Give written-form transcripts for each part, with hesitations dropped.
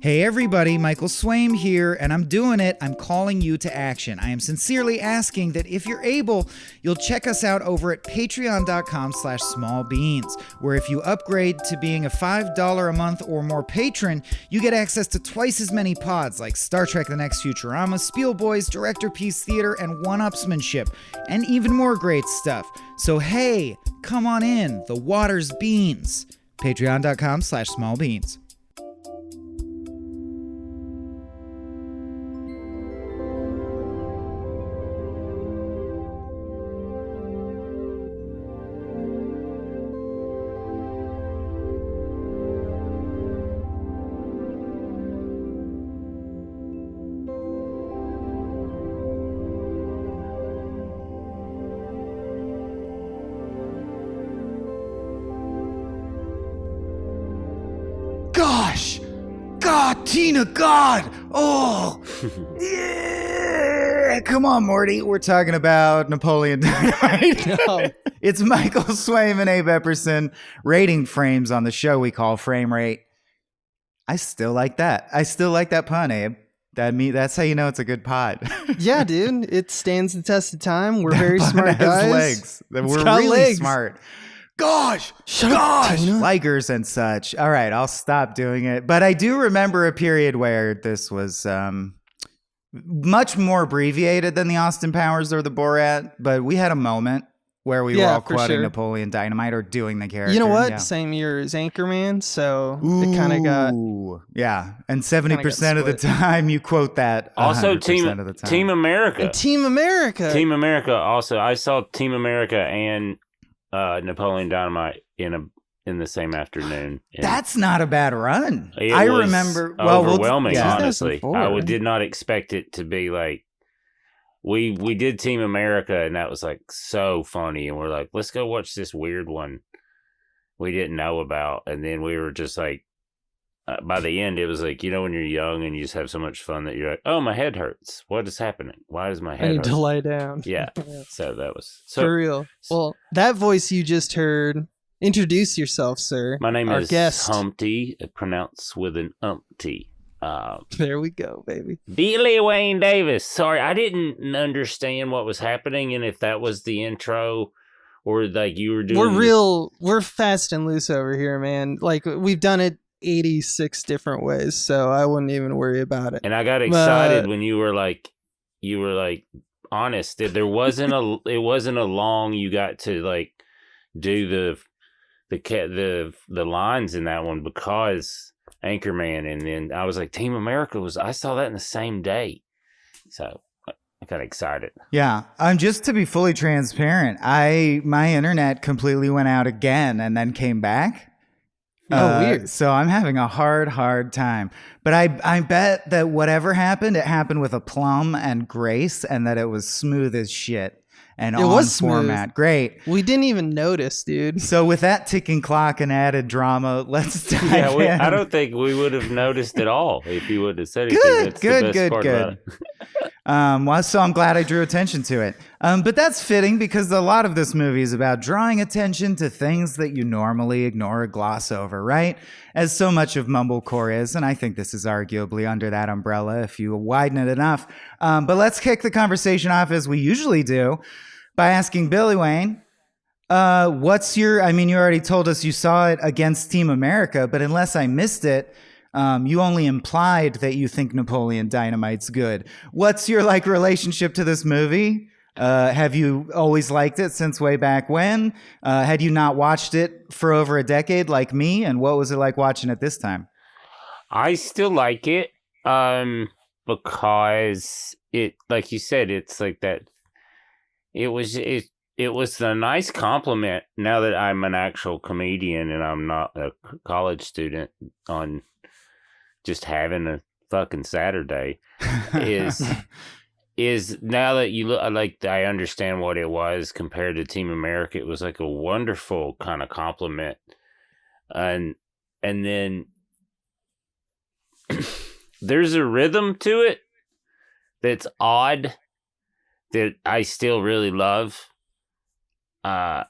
Hey everybody, Michael Swaim here, and I'm doing it. I'm calling you to action. I am sincerely asking that if you're able, you'll check us out over at patreon.com/smallbeans, where if you upgrade to being a $5 a month or more patron, you get access to twice as many pods like Star Trek The Next Futurama, Spielboys, Director Piece Theater, and One-Upsmanship, and even more great stuff. So hey, come on in. The water's beans. Patreon.com/smallbeans. God, Tina, God! Oh! Yeah! Come on, Morty. We're talking about Napoleon Dynamite. No. It's Michael Swaim and Abe Epperson rating frames on the show we call Frame Rate. I still like that. I still like that pun, Abe. That's how you know it's a good pod. Yeah, dude. It stands the test of time. We're very smart guys. Legs. We're got really legs. smart. Gosh, Shut up, Tina. Likers and such. All right, I'll stop doing it. But I do remember a period where this was much more abbreviated than the Austin Powers or the Borat. But we had a moment where we were all quoting Napoleon Dynamite or doing the character. You know what? Yeah. Same year as Anchorman, so it kind of got... Yeah, and 70% of the time you quote that. Also, Team And America. Team America. Team America. Also, I saw Team America and Napoleon Dynamite in the same afternoon. That's not a bad run. I remember overwhelming. Yeah. Honestly, I did not expect it to be like we did Team America, and that was like so funny. And we're like, let's go watch this weird one we didn't know about, and then we were just like, by the end, it was like, you know, when you're young and you just have so much fun that you're like, oh, my head hurts. What is happening? Why does my head I need hurt? to lie down. Yeah. So that was for real. Well, that voice you just heard. Introduce yourself, sir. My name is guest. Humpty, pronounced with an umpty. There we go, baby. Billy Wayne Davis. Sorry, I didn't understand what was happening and if that was the intro or like you were doing. We're fast and loose over here, man. Like we've done it 86 different ways, so I wouldn't even worry about it. And I got excited when you were like honest. It wasn't a long. You got to like do the lines in that one because Anchorman, and then I was like Team America I saw that in the same day, so I got excited. Yeah, just to be fully transparent, my internet completely went out again and then came back. Weird. So I'm having a hard time. But I bet that whatever happened, it happened with aplomb and grace, and that it was smooth as shit. And it was format. Smooth. Great. We didn't even notice, dude. So with that ticking clock and added drama, let's dive in. I don't think we would have noticed at all if you would have said anything. Good. So I'm glad I drew attention to it. But that's fitting because a lot of this movie is about drawing attention to things that you normally ignore or gloss over, right? As so much of mumblecore is, and I think this is arguably under that umbrella if you widen it enough. But let's kick the conversation off as we usually do by asking Billy Wayne, you already told us you saw it against Team America, but unless I missed it, you only implied that you think Napoleon Dynamite's good. What's your relationship to this movie? Have you always liked it since way back when? Had you not watched it for over a decade like me? And what was it like watching it this time? I still like it because it, like you said, it's like that. It was a nice compliment now that I'm an actual comedian and I'm not a college student on just having a fucking Saturday is now that you look like I understand what it was compared to Team America. It was like a wonderful kind of compliment. And then there's a rhythm to it that's odd that I still really love. And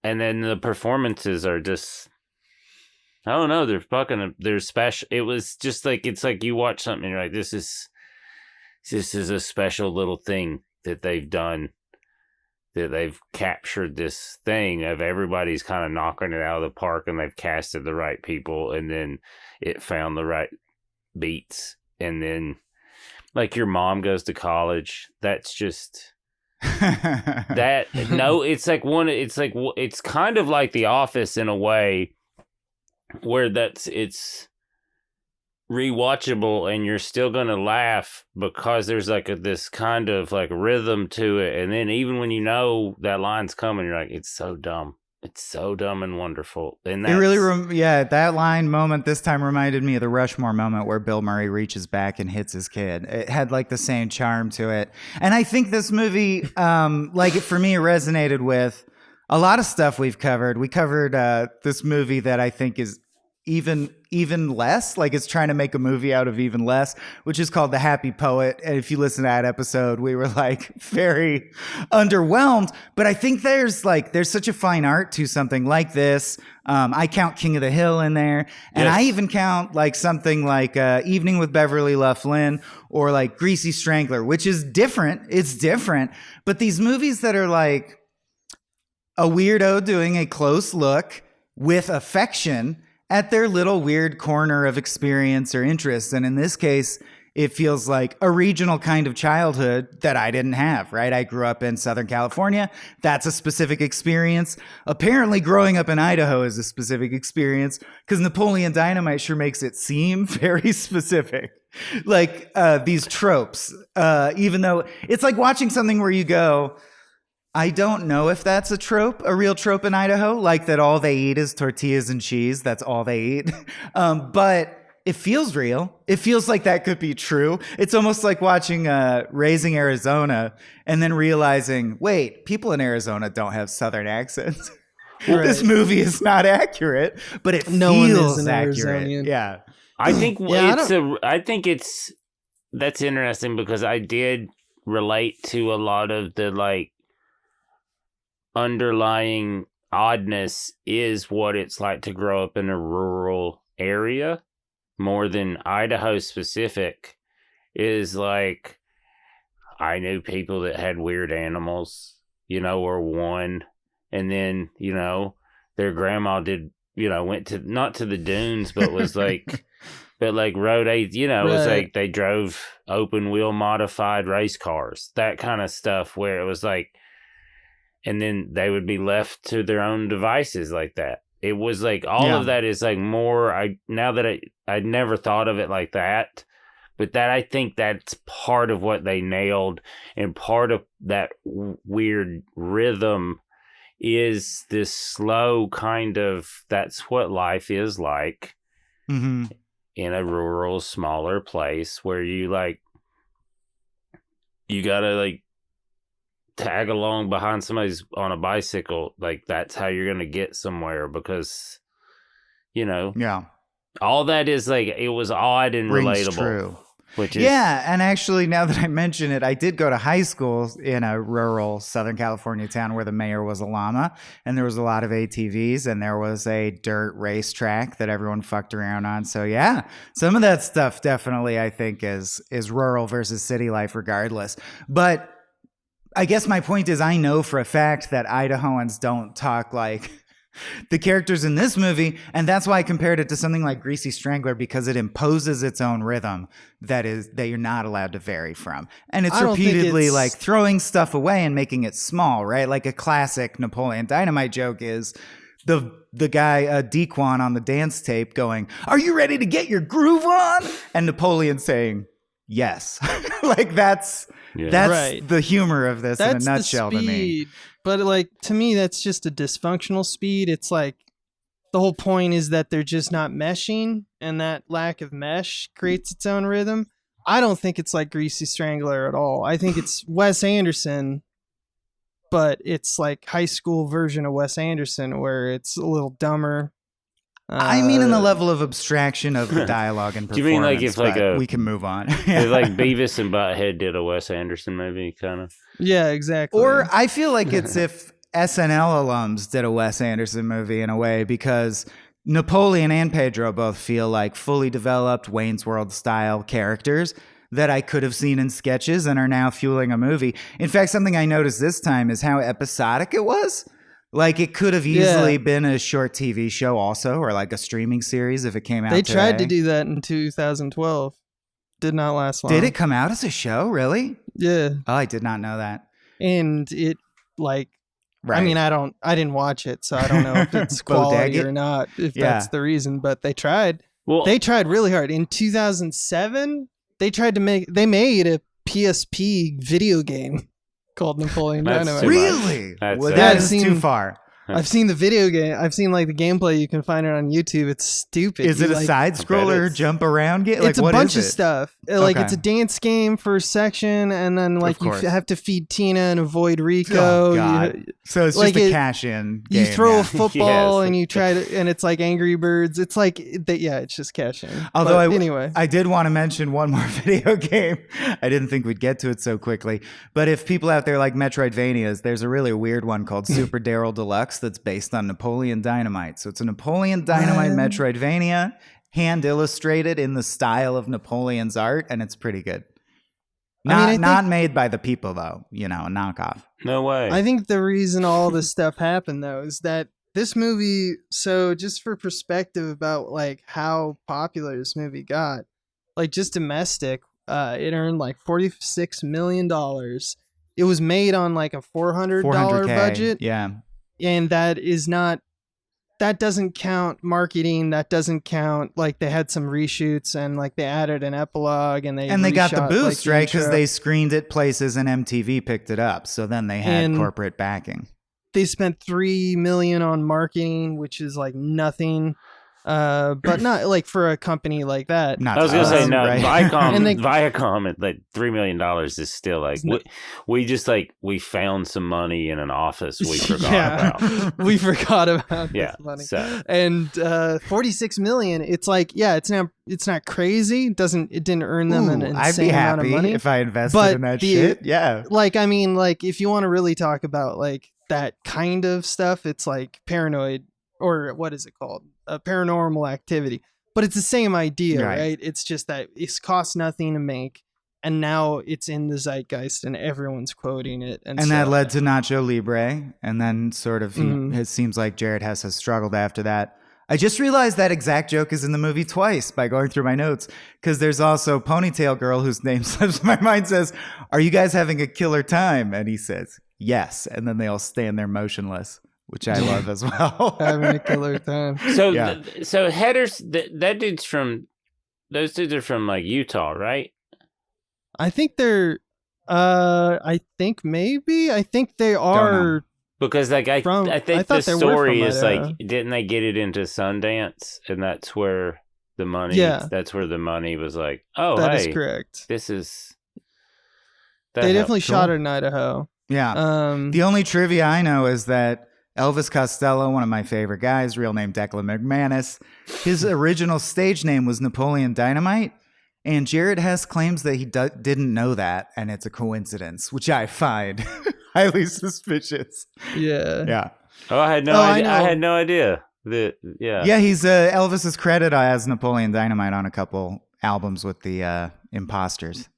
then the performances are just, I don't know. They're special. It was just like, it's like you watch something and you're like, this is a special little thing that they've done, that they've captured this thing of everybody's kind of knocking it out of the park, and they've casted the right people, and then it found the right beats. And then like Your Mom Goes to College. That's just that. No, it's kind of like The Office in a way, where it's rewatchable and you're still gonna laugh because there's like this kind of like rhythm to it. And then even when you know that line's coming, you're like, it's so dumb. It's so dumb and wonderful. And it really, that line moment this time reminded me of the Rushmore moment where Bill Murray reaches back and hits his kid. It had like the same charm to it. And I think this movie, like for me, it resonated with a lot of stuff we've covered. We covered this movie that I think is even less, like it's trying to make a movie out of even less, which is called The Happy Poet. And if you listen to that episode, we were like very underwhelmed. But I think there's such a fine art to something like this. I count King of the Hill in there, and yes. I even count like something like Evening with Beverly Loughlin or like Greasy Strangler, which is different. It's different. But these movies that are like a weirdo doing a close look with affection at their little weird corner of experience or interest. And in this case, it feels like a regional kind of childhood that I didn't have, right? I grew up in Southern California. That's a specific experience. Apparently, growing up in Idaho is a specific experience because Napoleon Dynamite sure makes it seem very specific. Like these tropes, even though it's like watching something where you go, I don't know if that's a real trope in Idaho, like that all they eat is tortillas and cheese. That's all they eat. But it feels real. It feels like that could be true. It's almost like watching Raising Arizona and then realizing, wait, people in Arizona don't have Southern accents. Right. This movie is not accurate, but it feels accurate. Arizonian. Yeah. I think that's interesting because I did relate to a lot of the like underlying oddness is what it's like to grow up in a rural area more than Idaho specific. Is like, I knew people that had weird animals, or one, and then, their grandma did, went to, not to the dunes, but was like, but like road aids, right. It was like they drove open wheel modified race cars, that kind of stuff where it was like, and then they would be left to their own devices like that. It was like all of that is like more. I'd never thought of it like that, but that I think that's part of what they nailed, and part of that weird rhythm is this slow kind of. That's what life is like in a rural, smaller place where you gotta like tag along behind somebody's on a bicycle. Like that's how you're gonna get somewhere because all that is like, it was odd and relatable. True. Which is, and actually now that I mention it, I did go to high school in a rural Southern California town where the mayor was a llama, and there was a lot of ATVs, and there was a dirt racetrack that everyone fucked around on. So some of that stuff definitely I think is rural versus city life regardless. But I guess my point is, I know for a fact that Idahoans don't talk like the characters in this movie, and that's why I compared it to something like Greasy Strangler, because it imposes its own rhythm that you're not allowed to vary from. And it's repeatedly like throwing stuff away and making it small, right? Like a classic Napoleon Dynamite joke is the guy, Dequan on the dance tape going, "Are you ready to get your groove on?" And Napoleon saying, "Yes." Like that's right. The humor of this in a nutshell to me. But like to me, that's just a dysfunctional speed. It's like the whole point is that they're just not meshing, and that lack of mesh creates its own rhythm. I don't think it's like Greasy Strangler at all. I think it's Wes Anderson, but it's like high school version of Wes Anderson where it's a little dumber. I mean, in the level of abstraction of the dialogue and performance. Do you mean like if we can move on? If like Beavis and Butthead did a Wes Anderson movie, kind of? Yeah, exactly. Or I feel like it's if SNL alums did a Wes Anderson movie in a way, because Napoleon and Pedro both feel like fully developed Wayne's World style characters that I could have seen in sketches and are now fueling a movie. In fact, something I noticed this time is how episodic it was. Like, it could have easily been a short TV show also, or like a streaming series if it came out They tried to today. do that in 2012. Did not last long. Did it come out as a show, really? Yeah. Oh, I did not know that. And it, like, Right. I mean, I didn't watch it, so I don't know if it's quality Bodega? or not, if Yeah. that's the reason, but they tried. Well, They tried really hard. In 2007, they made a PSP video game called Napoleon That's Dynamite. too much. Really? That's Well, it. that I've is seen- too far. I've seen the video game. I've seen like the gameplay. You can find it on YouTube. It's stupid. Is it You, a like, side scroller it's- jump around game? Like, it's a what bunch is of it? stuff. Like Okay. it's a dance game for a section, and then like you course. have to feed Tina and avoid Rico. Oh, God. You, So it's like just a it- cash-in you game. throw yeah. a football Yes. and you try to, and it's like Angry Birds. It's like that. Yeah, it's just cash in. Although But anyway, I did want to mention one more video game. I didn't think we'd get to it so quickly. But if people out there like Metroidvanias, there's a really weird one called Super Daryl Deluxe that's based on Napoleon Dynamite. So it's a Napoleon Dynamite What? Metroidvania, hand illustrated in the style of Napoleon's art, and it's pretty good. I mean, I think- Not made by the people though, a knockoff. no way. I think the reason all this stuff happened though is that this movie. So just for perspective about like how popular this movie got, like just domestic, it earned like $46 million. It was made on like a $400 400K budget, Yeah. and that doesn't count marketing. That doesn't count like they had some reshoots and like they added an epilogue and they got the reshot, like, boost, the right? Because intro. they screened it places and MTV picked it up. So then they had And- corporate backing. They spent $3 million on marketing, which is like nothing. But not like for a company like that. Not I was gonna to say us, no. right? Viacom, And they- Viacom at like $3 million is still like we just like we found some money in an office we forgot about. We forgot about Yeah, this money. so And 46 million, it's like, yeah, it's not crazy. It didn't earn them an Ooh, insane I'd be amount of happy money. if I invested But in that the- shit. Yeah. Like, I mean, like if you want to really talk about like that kind of stuff, it's like Paranoid, or what is it called? Paranormal Activity. But it's the same idea, Right. right? It's just that it costs nothing to make, and now it's in the zeitgeist and everyone's quoting it. And And that stuff. led to Nacho Libre. And then sort of, Mhm. it seems like Jared Hess has struggled after that. I just realized that exact joke is in the movie twice by going through my notes. Because there's also Ponytail Girl, whose name slips my mind, says, "Are you guys having a killer time?" And he says, "Yes." And then they all stand there motionless, which I love as well. Having a killer time. so Yeah. so Headers that dude's from those dudes are from like Utah, right? I think they're. I think they are. Because like I From- think I the thought they were story from is Idaho. like didn't they get it into Sundance and that's where the money that's where the money was like, oh That hey, is correct. this is They definitely cool. shot it in Idaho. Yeah. The only trivia I know is that Elvis Costello, one of my favorite guys, real name Declan McManus, his original stage name was Napoleon Dynamite. And Jared Hess claims that he didn't know that, and it's a coincidence, which I find highly suspicious. Yeah. Yeah. Oh, I had no Oh, I idea. I know. had no idea. Yeah, he's Elvis is credited as Napoleon Dynamite on a couple albums with the Imposters.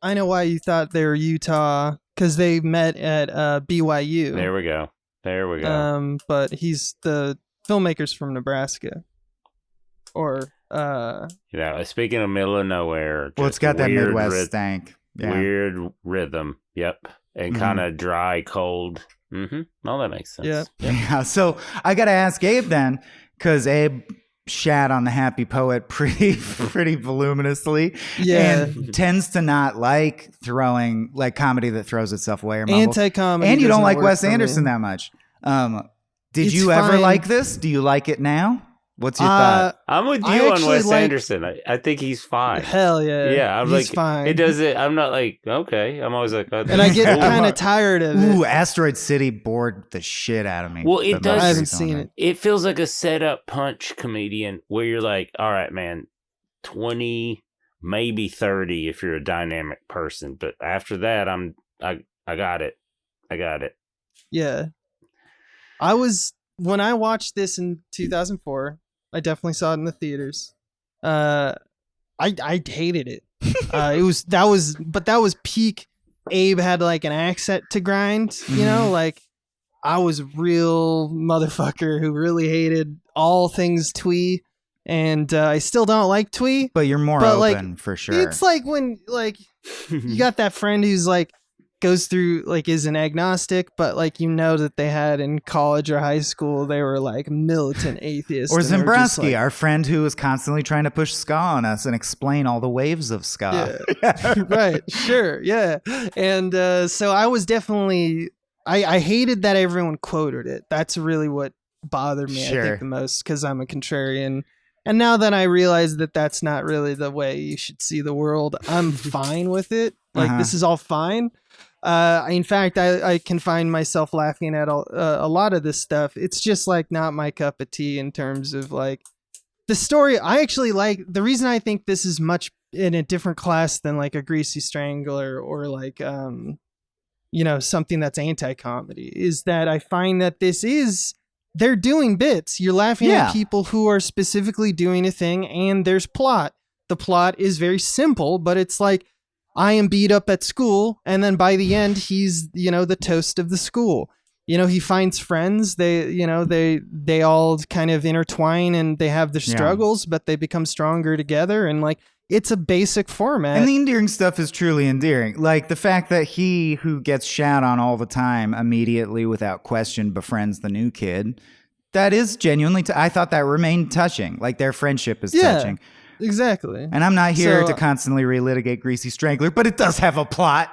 I know why you thought they were Utah, because they met at BYU. There we go. There we go. But he's the filmmakers from Nebraska. Or Speaking of middle of nowhere, Well, it's just got that weird Midwest stank. Yeah. weird rhythm. Yep, and Mhm. kind of dry, cold. Mm-hmm. Well, that makes sense. Yeah. Yeah. So I got to ask Abe then, because Abe shat on the Happy Poet pretty voluminously. yeah, And tends to not like throwing like comedy that throws itself away or mumbles. anti-comedy. And you don't doesn't like work Wes for me. Anderson that much. Did It's you ever fine. like this? Do you like it now? What's your thought? I'm with I you on actually Wes like- Anderson. I think he's fine. Hell yeah. Yeah, I'm he's like, fine. it does it. I'm not like, okay. I'm always like, And I get kind of tired of it. Ooh, Asteroid City bored the shit out of me. Well, it the does- most I haven't recent seen one. it. It feels like a setup punch comedian where you're like, all right, man, 20, maybe 30 if you're a dynamic person, but after that, I got it. I got it. Yeah. I was when I watched this in 2004, I definitely saw it in the theaters. I hated it. That was peak. Abe had like an accent to grind, you know, like I was a real motherfucker who really hated all things twee, and I still don't like twee. But you're more open for sure. It's like when like you got that friend who's like goes through like is an agnostic, but like you know that they had in college or high school they were like militant atheists. Or and they were just, Zembrowski, like, our friend who was constantly trying to push ska on us and explain all the waves of ska. Yeah. Right, sure, yeah. And so I was definitely I hated that everyone quoted it. That's really what bothered me, I Sure. think, the most, because I'm a contrarian. And now that I realize that that's not really the way you should see the world, I'm fine with it. Like, this is all fine. In fact, I can find myself laughing at a lot of this stuff. It's just like not my cup of tea in terms of like the story. I actually like the reason I think this is much in a different class than like a Greasy Strangler or like you know, something that's anti-comedy, is that I find that they're doing bits. You're laughing at people who are specifically doing a thing, and there's plot. The plot is very simple, but it's like, I am beat up at school, and then by the end, he's, you know, the toast of the school. You know, he finds friends. They all kind of intertwine, and they have their struggles, but they become stronger together. And like, it's a basic format. And the endearing stuff is truly endearing. Like the fact that he who gets shat on all the time immediately without question befriends the new kid. That is genuinely, I thought that remained touching. Like their friendship is touching. Exactly. And I'm not here to constantly relitigate Greasy Strangler, but it does have a plot.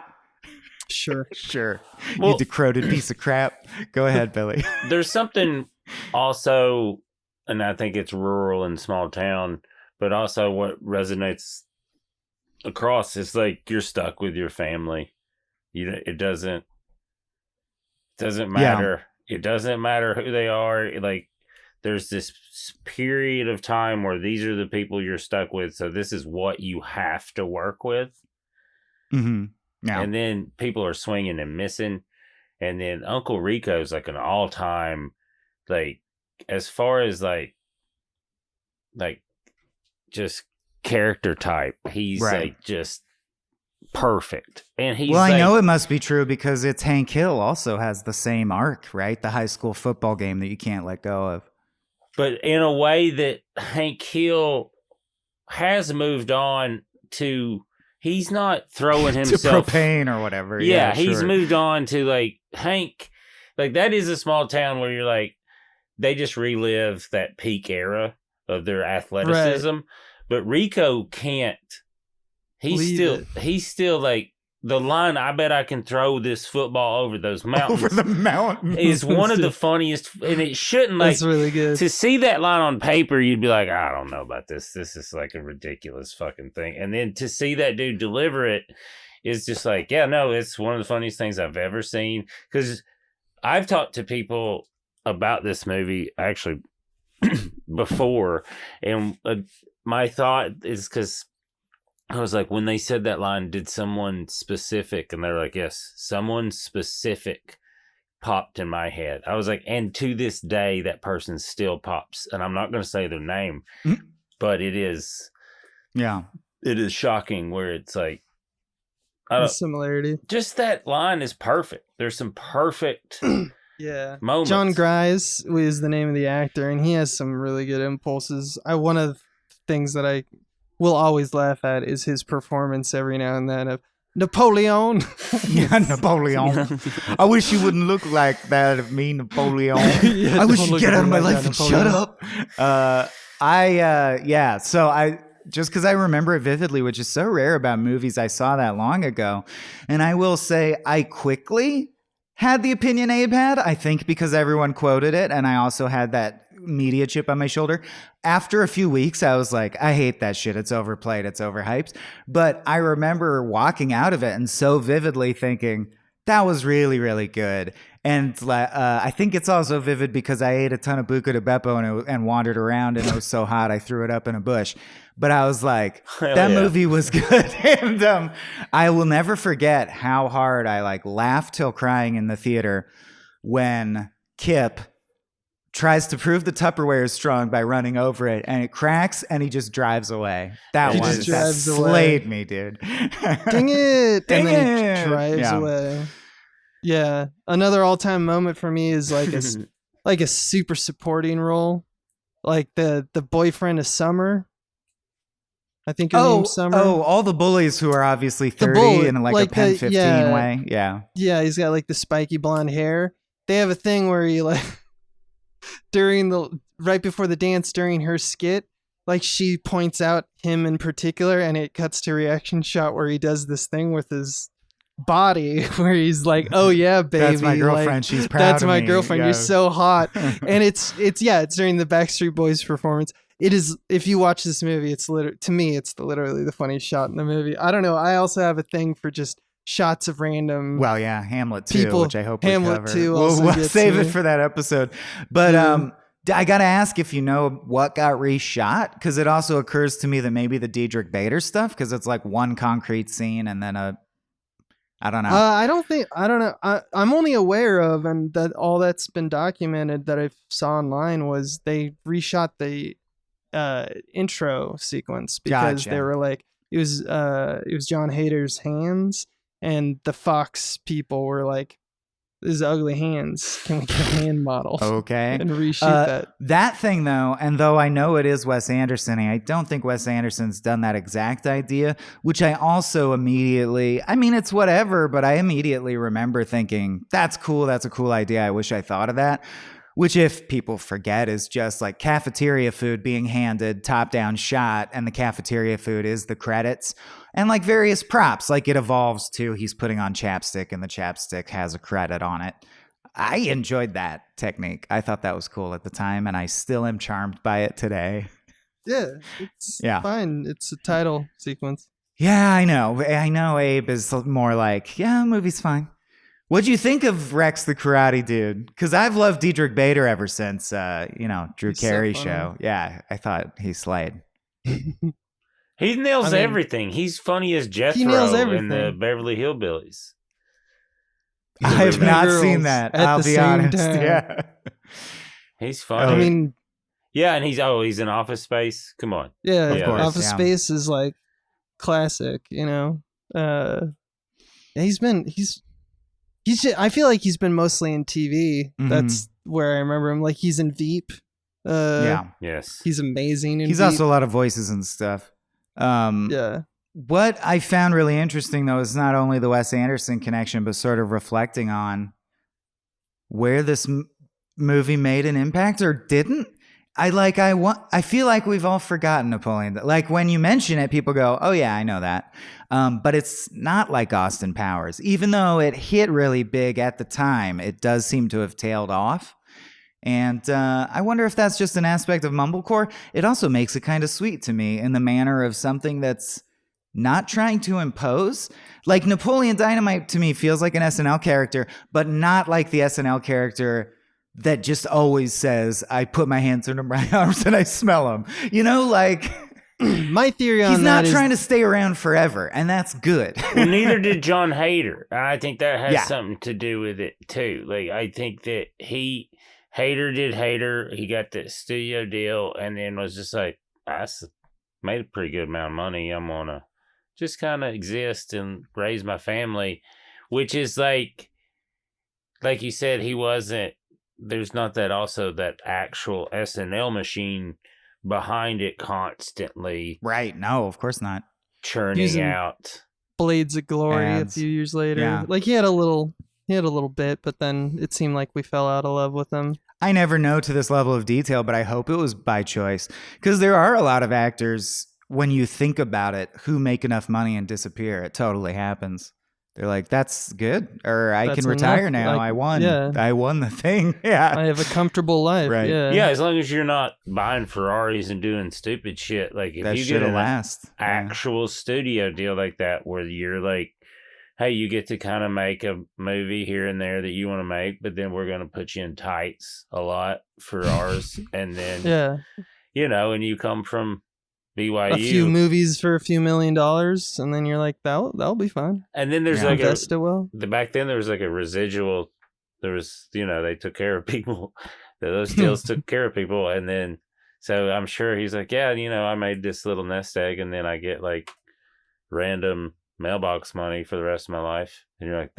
Sure. Sure. Well, you decrepit piece of crap. Go ahead, Billy. There's something also, and I think it's rural and small town, but also what resonates across is like you're stuck with your family. It doesn't matter. It doesn't matter who they are. Like there's this period of time where these are the people you're stuck with. So this is what you have to work with. Mm-hmm. Yeah. And then people are swinging and missing. And then Uncle Rico's like an all-time, like, as far as like just character type, he's like just perfect. And he's I know it must be true because it's Hank Hill also has the same arc, right? The high school football game that you can't let go of. But in a way that Hank Hill has moved on to, he's not throwing himself to propane or whatever. Yeah, he's sure. moved on to like Hank. Like that is a small town where you're like, they just relive that peak era of their athleticism. Right. But Rico can't. He's still like, the line, I bet I can throw this football over those mountains. Over the mountains. Is one of the funniest, and it shouldn't, like, that's really good. To see that line on paper, you'd be like, I don't know about this. This is like a ridiculous fucking thing. And then to see that dude deliver it is just like, yeah, no, it's one of the funniest things I've ever seen. Because I've talked to people about this movie actually before, and my thought is, because I was like, when they said that line, did someone specific? And they're like, yes, someone specific popped in my head. I was like, and to this day, that person still pops. And I'm not going to say their name, but it is shocking where it's like, the similarity. Just that line is perfect. There's some perfect moments. John Grise is the name of the actor, and he has some really good impulses. One of the things that I will always laugh at is his performance every now and then of Napoleon. Napoleon. I wish you wouldn't look like that of me, Napoleon. I wish you'd get out of my life and shut up. So I just because I remember it vividly, which is so rare about movies I saw that long ago. And I will say I quickly had the opinion Abe had, I think because everyone quoted it, and I also had that media chip on my shoulder. After a few weeks, I was like, I hate that shit. It's overplayed. It's overhyped. But I remember walking out of it and so vividly thinking, that was really, really good. And I think it's also vivid because I ate a ton of buca de beppo and wandered around, and it was so hot I threw it up in a bush. But I was like, that movie was good. And I will never forget how hard I like laughed till crying in the theater when Kip tries to prove the Tupperware is strong by running over it, and it cracks, and he just drives away. That He one just that drives away. slayed me, dude. Dang it! Dang and then it! he drives Yeah. away. Yeah. Another all-time moment for me is like a super supporting role, like the boyfriend of Summer. I think her name's Summer. Oh, all the bullies who are obviously 30 bully- in like like a Pen the- 15 yeah. way. Yeah. Yeah, he's got like the spiky blonde hair. They have a thing where he like right before the dance during her skit, like she points out him in particular, and it cuts to reaction shot where he does this thing with his body where he's like, "Oh yeah, baby, That's my girlfriend. like, She's proud that's of my me." girlfriend. Yeah. You're so hot." And it's during the Backstreet Boys performance. It is, if you watch this movie, it's to me, it's literally the funniest shot in the movie. I don't know. I also have a thing for just shots of random. Well, yeah, Hamlet too, People- which I hope Hamlet we cover. 2 We'll also gets save it me. for that episode. But Yeah. I gotta ask if you know what got reshot, because it also occurs to me that maybe the Diedrich Bader stuff, because it's like one concrete scene and then I don't know. I don't know. I'm only aware of, and that all that's been documented that I saw online was they reshot the intro sequence because Gotcha. they were like, it was John Hader's hands, and the Fox people were like, "This is ugly hands. Can we get a hand model?" Okay. And reshoot that. That thing, though, and though I know it is Wes Anderson, I don't think Wes Anderson's done that exact idea, which I also immediately, I mean, it's whatever, but I immediately remember thinking, that's cool. That's a cool idea. I wish I thought of that. Which, if people forget, is just like cafeteria food being handed top-down shot, and the cafeteria food is the credits. And like various props, like it evolves to he's putting on chapstick, and the chapstick has a credit on it. I enjoyed that technique. I thought that was cool at the time, and I still am charmed by it today. Yeah, it's Yeah. fine. It's a title sequence. Yeah, I know. I know Abe is more like, yeah, movie's fine. What'd you think of Rex the Karate Dude? Because I've loved Diedrich Bader ever since, Drew He's so Carey funny. show. Yeah, I thought he slayed. He nails I mean, everything. He's funny as Jethro nails in the everything. Beverly Hillbillies. I have Two not girls seen that. at I'll the be same honest. time. Yeah. He's funny. I mean, yeah, and he's in Office Space. Come on. yeah, Of course, Office yeah. Space is like classic, you know. I feel like he's been mostly in TV. Mhm. That's where I remember him. Like he's in Veep. Yeah. Yes. He's amazing in He's Veep. also a lot of voices and stuff. Yeah. What I found really interesting, though, is not only the Wes Anderson connection, but sort of reflecting on where this movie made an impact or didn't. I feel like we've all forgotten Napoleon. Like when you mention it, people go, "Oh yeah, I know that." But it's not like Austin Powers. Even though it hit really big at the time, it does seem to have tailed off. And I wonder if that's just an aspect of mumblecore. It also makes it kind of sweet to me in the manner of something that's not trying to impose. Like Napoleon Dynamite to me feels like an SNL character, but not like the SNL character that just always says, "I put my hands under my arms and I smell them." You know, like My theory on he's that not is trying to stay around forever, and that's good. Well, neither did John Hader. I think that has Yeah. something to do with it too. Like I think that Hader did Hader. He got the studio deal, and then was just like, made a pretty good amount of money. I'm gonna just kind of exist and raise my family, which is like you said, he wasn't. There's not that actual SNL machine behind it constantly Right? No, of course not. churning Using- out. Blades of Glory Ads. a few years later. Yeah. Like he had a little bit, but then it seemed like we fell out of love with him. I never know to this level of detail, but I hope it was by choice. Because there are a lot of actors, when you think about it, who make enough money and disappear. It totally happens. They're like, that's good. Or I That's can retire enough. now. Like, I won. yeah. I won the thing. Yeah. I have a comfortable life. Right. Yeah. Yeah, as long as you're not buying Ferraris and doing stupid shit. Like if that you shit'll get an last. Yeah. actual studio deal like that, where you're like, hey, you get to kind of make a movie here and there that you want to make, but then we're going to put you in tights a lot for ours, and then Yeah. and you come from BYU, A few movies for a few $1 million, and then you're like, that'll be fine. and then there's Yeah. like Invest it well. back then there was like a residual. There was they took care of people, Those deals took care of people. And then, so I'm sure he's like, yeah, I made this little nest egg, and then I get like random mailbox money for the rest of my life. And you're like,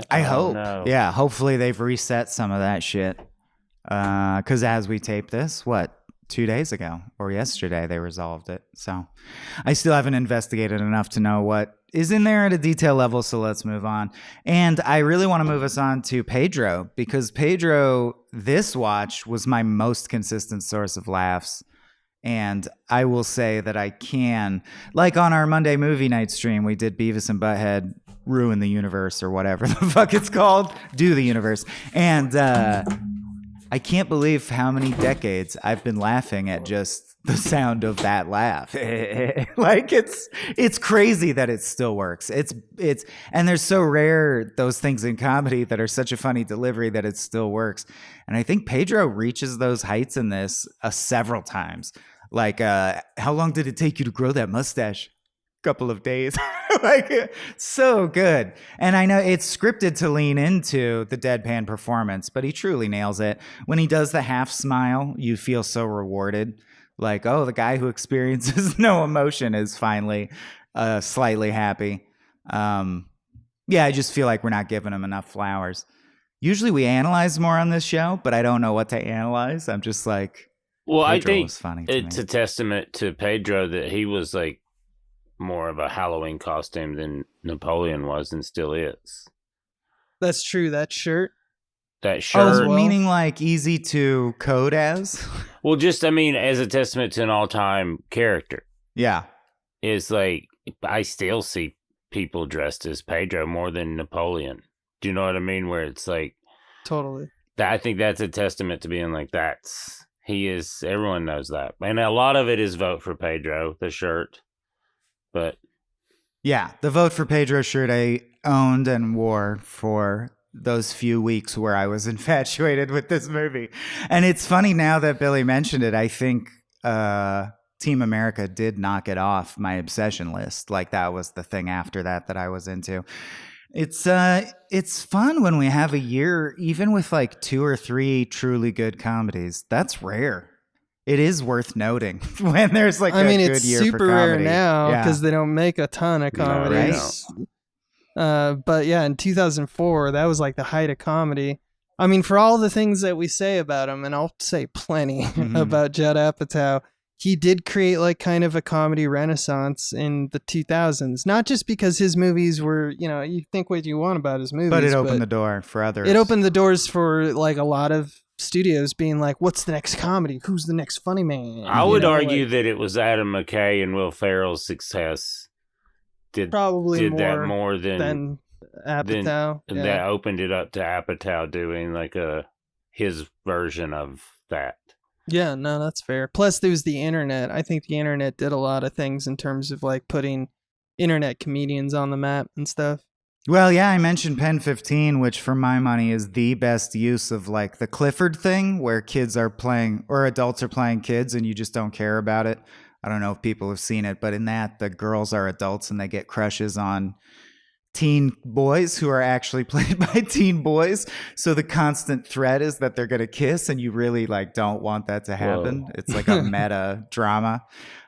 I oh, hope. no. Yeah, hopefully they've reset some of that shit. Because as we tape this, 2 days ago or yesterday, they resolved it. So I still haven't investigated enough to know what is in there at a detail level. So let's move on. And I really want to move us on to Pedro, because Pedro, this watch, was my most consistent source of laughs. And I will say that I can, like on our Monday movie night stream, we did Beavis and Butthead Ruin the Universe, or whatever the fuck it's called, Do the Universe. And I can't believe how many decades I've been laughing at just the sound of that laugh. Like it's crazy that it still works. It's and they're so rare, those things in comedy that are such a funny delivery, that it still works. And I think Pedro reaches those heights in this several times. Like, how long did it take you to grow that mustache? Couple of days. Like, so good. And I know it's scripted to lean into the deadpan performance, but he truly nails it. When he does the half smile, you feel so rewarded. Like, oh, the guy who experiences no emotion is finally slightly happy. Yeah, I just feel like we're not giving him enough flowers. Usually we analyze more on this show, but I don't know what to analyze. I'm just like, well, Pedro I think was funny to it's me. a testament to Pedro that he was like more of a Halloween costume than Napoleon was, and still is. That's true. That shirt. That Oh, shirt. well. meaning like easy to code as? Well, just, I mean, as a testament to an all-time character. Yeah. Is like, I still see people dressed as Pedro more than Napoleon. Do you know what I mean? Where it's like, Totally. I think that's a testament to being like, he is, everyone knows that. And a lot of it is vote for Pedro, the shirt. But Yeah, the Vote for Pedro shirt I owned and wore for those few weeks where I was infatuated with this movie. And it's funny now that Billy mentioned it, I think Team America did knock it off my obsession list. Like, that was the thing after that I was into. It's fun when we have a year, even with like 2 or 3 truly good comedies. That's rare. It is worth noting when there's like a it's good year super for rare comedy. now Yeah. because they don't make a ton of No, comedies. But yeah, in 2004, that was like the height of comedy. I mean, for all the things that we say about him, and I'll say plenty about Judd Apatow, he did create like kind of a comedy renaissance in the 2000s. Not just because his movies were, you think what you want about his movies, But it opened the door for others. It opened the doors for like a lot of studios being like, what's the next comedy? Who's the next funny man? I would argue that it was Adam McKay and Will Ferrell's success did that more than Apatow. and that opened it up to Apatow doing like his version of that. Yeah, no, that's fair. Plus, there was the internet. I think the internet did a lot of things in terms of like putting internet comedians on the map and stuff. Well, yeah, I mentioned Pen 15, which for my money is the best use of like the Clifford thing, where kids are playing or adults are playing kids and you just don't care about it. I don't know if people have seen it, but in that, the girls are adults and they get crushes on teen boys who are actually played by teen boys. So the constant threat is that they're going to kiss, and you really like don't want that to happen. Whoa. It's like a meta drama.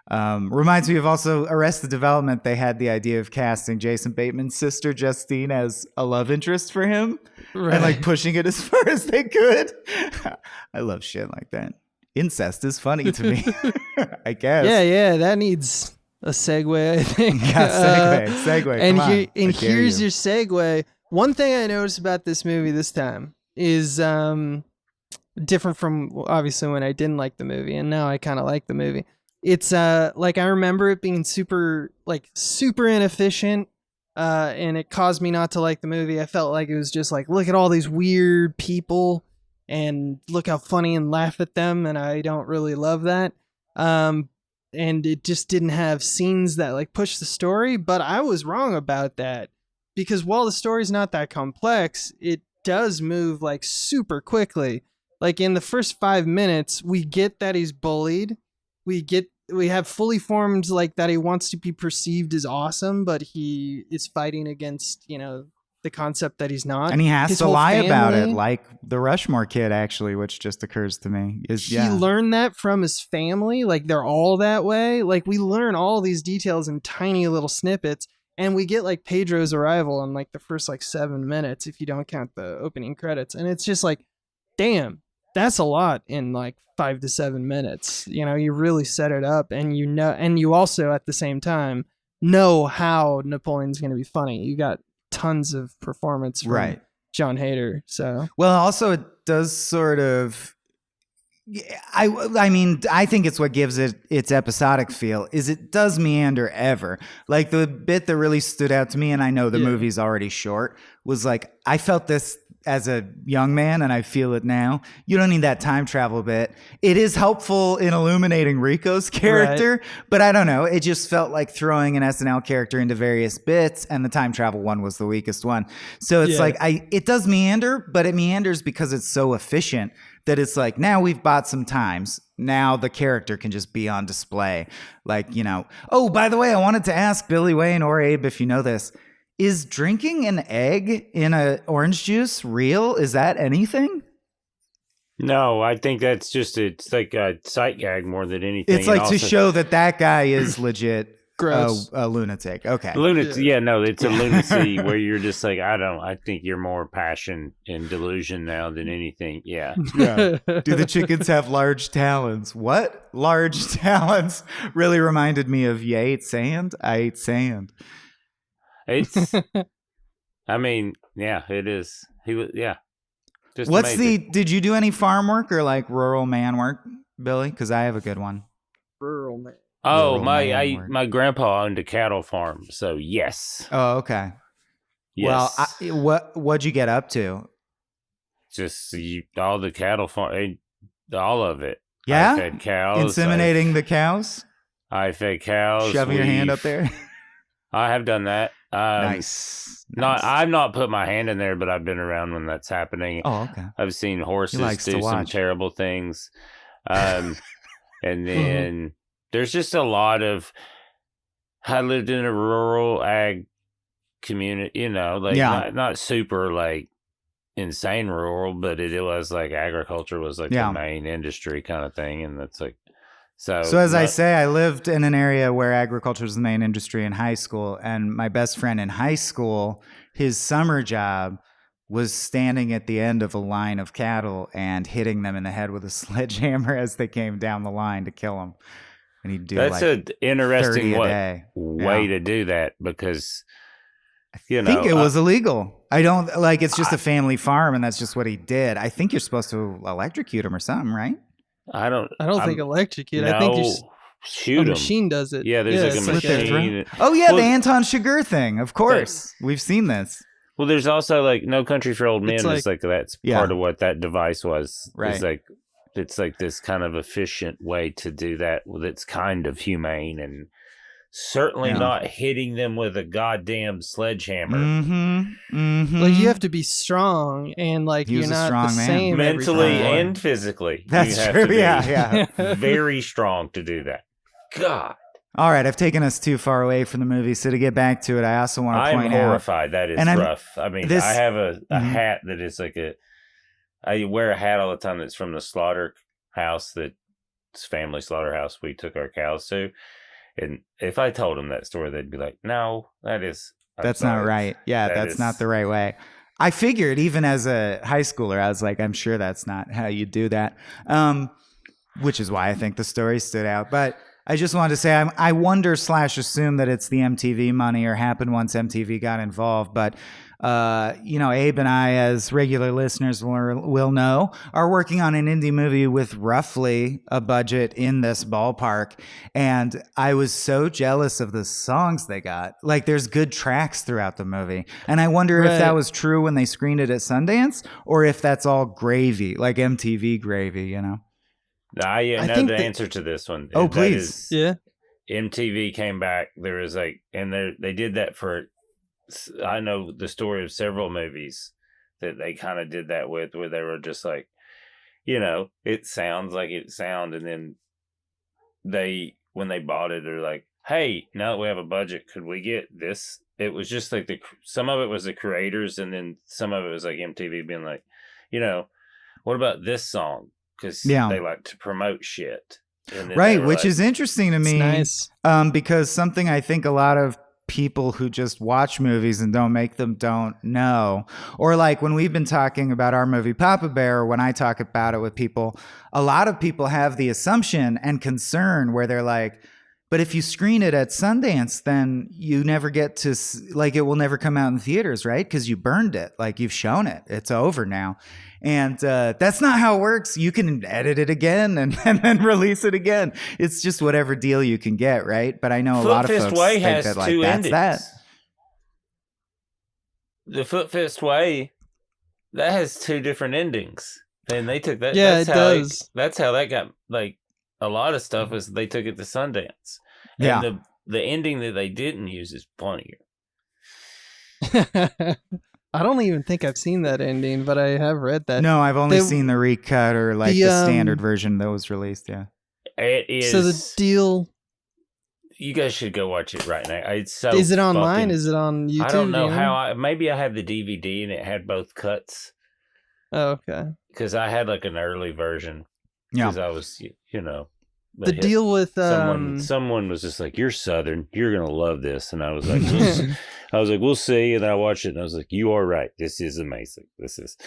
Reminds me of also Arrested Development. They had the idea of casting Jason Bateman's sister Justine as a love interest for him, right, and like pushing it as far as they could. I love shit like that. Incest is funny to me, I guess. Yeah, that needs a segue, I think. Yeah, segue. And here's your segue. One thing I noticed about this movie this time is different from obviously when I didn't like the movie, and now I kind of like the movie. It's like I remember it being super inefficient, and it caused me not to like the movie. I felt like it was just like, look at all these weird people and look how funny and laugh at them, and I don't really love that. And it just didn't have scenes that like push the story, but I was wrong about that, because while the story's not that complex, it does move like super quickly. Like in the first 5 minutes, we get that he's bullied. We have fully formed like that he wants to be perceived as awesome, but he is fighting against, the concept that he's not. And he has His to whole lie about it, family- like the Rushmore kid, actually, which just occurs to me. He learned that from his family. Like, they're all that way. Like, we learn all these details in tiny little snippets, and we get like Pedro's arrival in like the first like 7 minutes, if you don't count the opening credits. And it's just like, damn, that's a lot in like 5 to 7 minutes. You know, you really set it up, and you also at the same time know how Napoleon's going to be funny. You got tons of performance from Right. John Hader. So Well, also it does sort of. I mean, I think it's what gives it its episodic feel. Is it does meander ever. Like the bit that really stood out to me, and I know the movie's already short, was like I felt this as a young man, and I feel it now. You don't need that time travel bit. It is helpful in illuminating Rico's character, but I don't know. It just felt like throwing an SNL character into various bits, and the time travel one was the weakest one. So it's like it does meander, but it meanders because it's so efficient that it's like, now we've bought some times. Now the character can just be on display. Like, you know, oh, by the way, I wanted to ask Billy Wayne or Abe if you know this. Is drinking an egg in a orange juice real? Is that anything? No, I think that's just it's like a sight gag more than anything. It's like to show that guy is legit gross. a lunatic. Okay. Lunacy. Yeah, no, it's a lunacy where you're just like, I think you're more passion and delusion now than anything. Yeah. Yeah. Do the chickens have large talons? What? Large talons really reminded me of you ate sand? I ate sand. It's, I mean, yeah, it is. He was, yeah. Just What's amazing. did you do any farm work or like rural man work, Billy? Because I have a good one. Rural man. Oh, rural man work. my grandpa owned a cattle farm, so yes. Oh, okay. Yes. Well, what'd you get up to? Just all the cattle farm, all of it. Yeah? I fed cows. Inseminating the cows? I fed cows. Shoving your hand up there? I have done that. Nice. I've not put my hand in there, but I've been around when that's happening. Oh, okay. I've seen horses likes to do some watch. terrible things. And then there's just a lot of, I lived in a rural ag community, you know, like not super like insane rural, but it was like agriculture was like the main industry kind of thing. And that's like, so as I say, I lived in an area where agriculture was the main industry in high school. And my best friend in high school, his summer job was standing at the end of a line of cattle and hitting them in the head with a sledgehammer as they came down the line to kill them. And he'd do that's like an interesting 30 a day. way to do that because, you know. I think it was illegal. I don't like it's just a family farm and that's just what he did. I think you're supposed to electrocute him or something, right? I don't think electrocute. I think you shoot a him. machine does it. Yeah, there's like a machine. Oh yeah, the Anton Chigurh thing. Of course, we've seen this. Well, there's also like No Country for Old Men. It's like that's Yeah. part of what that device was. Right. It's like this kind of efficient way to do that that's kind of humane and certainly not hitting them with a goddamn sledgehammer. Like you have to be strong and like you're not the same mentally every time. and physically. That's you have true. To be Yeah. very strong to do that. God. All right, I've taken us too far away from the movie, so to get back to it, I also want to point out. I'm horrified. That is rough. I mean, I have a hat that is like I wear a hat all the time that's from the slaughterhouse, that's family slaughterhouse we took our cows to. And if I told them that story, they'd be like, no, that's not right. Yeah, that's not the right way. I figured even as a high schooler, I was like, I'm sure that's not how you do that, which is why I think the story stood out. But I just wanted to say I wonder / assume that it's the MTV money or happened once MTV got involved. But, Abe and I, as regular listeners will know, are working on an indie movie with roughly a budget in this ballpark. And I was so jealous of the songs they got. Like, there's good tracks throughout the movie. And I wonder if that was true when they screened it at Sundance or if that's all gravy, like MTV gravy, you know? I know the answer to this one. Oh, please. Yeah. MTV came back. There was and they did that for, I know the story of several movies that they kind of did that with, where they were just like, it sounds like it sound. And then when they bought it, they're like, hey, now that we have a budget, could we get this? It was just like some of it was the creators, and then some of it was like MTV being like, what about this song? Because they like to promote shit. Right, which is interesting to me. Nice. Because something I think a lot of people who just watch movies and don't make them don't know, or like when we've been talking about our movie Papa Bear, when I talk about it with people, a lot of people have the assumption and concern where they're like, but if you screen it at Sundance, then you never get to, like, it will never come out in theaters, right? Because you burned it, like you've shown it, it's over now. And that's not how it works. You can edit it again and then release it again. It's just whatever deal you can get, right? But I know a lot of folks Way think that, like, that's endings. that. The Foot Fist Way, that has 2 different endings. And they took that. Yeah, that's it how does. That's how that got, like, a lot of stuff is they took it to Sundance. Yeah. And the ending that they didn't use is funnier. I don't even think I've seen that ending, but I have read that. No, I've only seen the recut or like the standard version that was released. Yeah. It is. So the deal. You guys should go watch it right now. It's so. Is it online? Is it on YouTube? I don't know how. Maybe I had the DVD and it had both cuts. Oh, okay. Because I had like an early version. Yeah. Because I was, the deal with someone was just like, "You're Southern, you're gonna love this," and I was like, "We'll see." And I watched it, and I was like, "You are right. This is amazing. This is."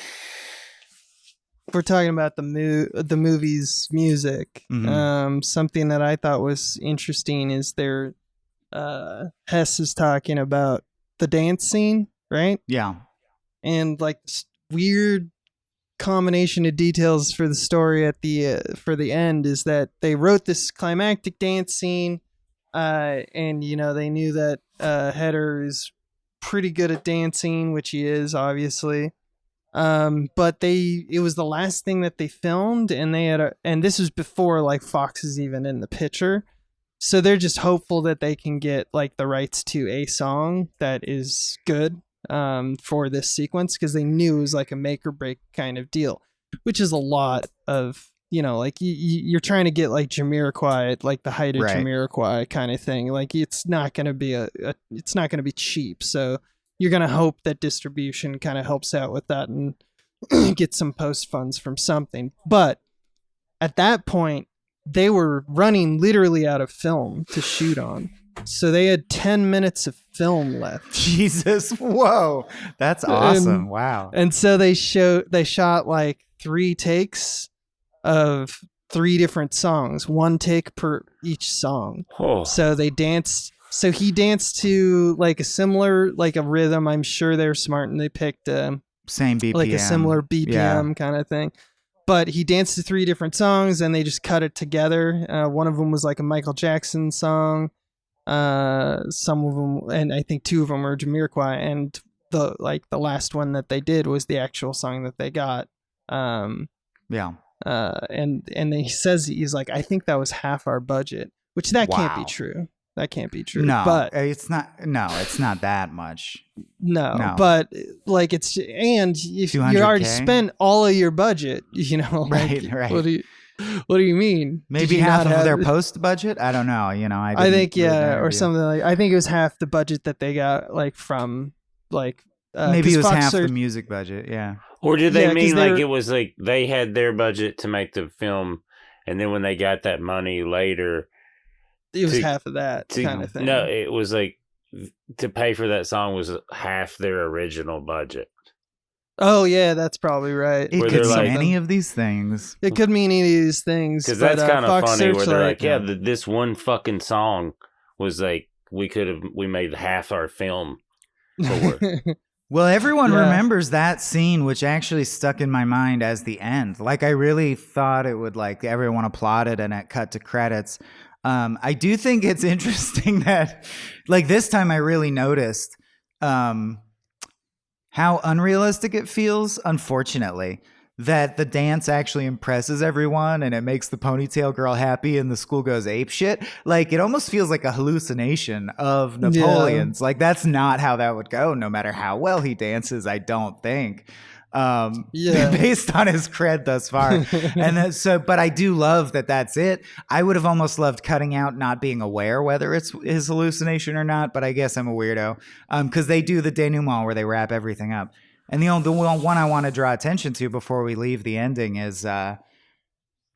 We're talking about the movie's music. Mm-hmm. Something that I thought was interesting is Hess is talking about the dance scene, right? Yeah. And like weird combination of details for the story at the for the end is that they wrote this climactic dance scene, and they knew that Heder is pretty good at dancing, which he is obviously. But it was the last thing that they filmed, and they had and this was before like Fox is even in the picture, so they're just hopeful that they can get like the rights to a song that is good for this sequence, because they knew it was like a make or break kind of deal, which is a lot of like you're trying to get like Jamiroquai, like the height of Jamiroquai kind of thing. Like it's not going to be it's not going to be cheap, so you're going to hope that distribution kind of helps out with that and get some post funds from something. But at that point, they were running literally out of film to shoot on. So they had 10 minutes of film left. Jesus. Whoa. That's awesome. Wow. And so they shot like 3 takes of 3 different songs, 1 take per each song. Oh. So they danced. So he danced to like a similar, like a rhythm. I'm sure they're smart and they picked same BPM, like a similar BPM kind of thing. But he danced to 3 different songs and they just cut it together. One of them was like a Michael Jackson song. Some of them, and I think 2 of them were Jamiroquai, and the last one that they did was the actual song that they got. And he says, he's like, I think that was half our budget, which can't be true. That can't be true. No, but it's not. No, it's not that much. No, but like it's, and if you already spent all of your budget, right. What do you mean? Maybe half of their post budget? I don't know. I think or something like. I think it was half the budget that they got, like from like. Maybe it was half the music budget. Yeah. Or did they mean like it was like they had their budget to make the film, and then when they got that money later, it was half of that kind of thing. No, it was like to pay for that song was half their original budget. Oh yeah, that's probably right. It could mean any of these things. It could mean any of these things. Because that's kind of funny where they're like, this one fucking song was like we made half our film for. Well, everyone remembers that scene, which actually stuck in my mind as the end. Like I really thought it would, like, everyone applauded and it cut to credits. I do think it's interesting that, like, this time I really noticed how unrealistic it feels, unfortunately, that the dance actually impresses everyone and it makes the ponytail girl happy and the school goes apeshit. Like, it almost feels like a hallucination of Napoleon's. Like, that's not how that would go, no matter how well he dances, I don't think. based on his cred thus far. And but I do love that that's it. I would have almost loved cutting out not being aware whether it's his hallucination or not, but I guess I'm a weirdo. Because they do the denouement where they wrap everything up. And the one I want to draw attention to before we leave the ending is how'd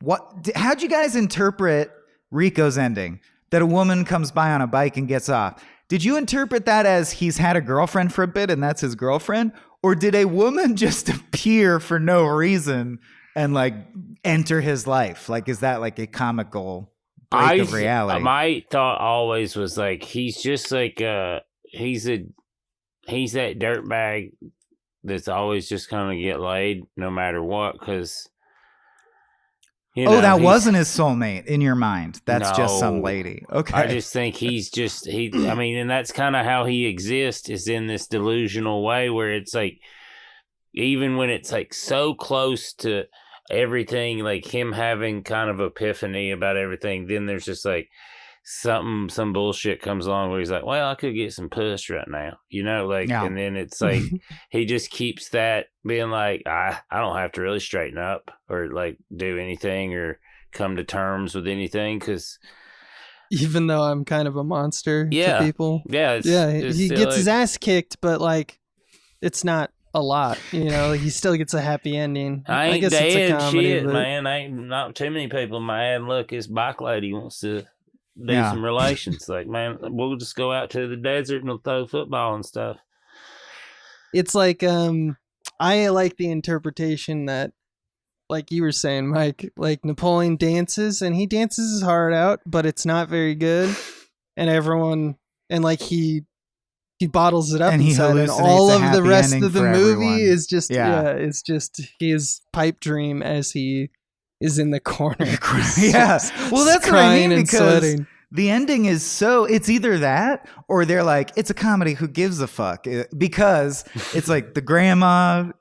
you guys interpret Rico's ending? That a woman comes by on a bike and gets off. Did you interpret that as he's had a girlfriend for a bit and that's his girlfriend? Or did a woman just appear for no reason and like enter his life? Like, is that like a comical break of reality? My thought always was like, he's just like, he's that dirtbag that's always just going to get laid no matter what. Because, that wasn't his soulmate in your mind. That's just some lady. Okay. I just think and that's kind of how he exists, is in this delusional way where it's like, even when it's like so close to everything, like him having kind of epiphany about everything, then there's just like some bullshit comes along where he's like, well, I could get some puss right now, and then it's like, he just keeps that being like, I don't have to really straighten up or like do anything or come to terms with anything, because even though I'm kind of a monster to people, he gets his ass kicked, but like it's not a lot, he still gets a happy ending. I ain't guess dead, it's a comedy, shit, man. Ain't not too many people mad. Look, this bike lady wants to do some relations. Like, man, we'll just go out to the desert and we'll throw football and stuff. It's like, I like the interpretation that, like you were saying, Mike, like Napoleon dances and he dances his heart out, but it's not very good. And he bottles it up and inside, and all of the rest of the movie is just, it's just his pipe dream as he is in the corner. Well, that's what I mean, because the ending is it's either that or they're like, it's a comedy, who gives a fuck? Because it's like the grandma,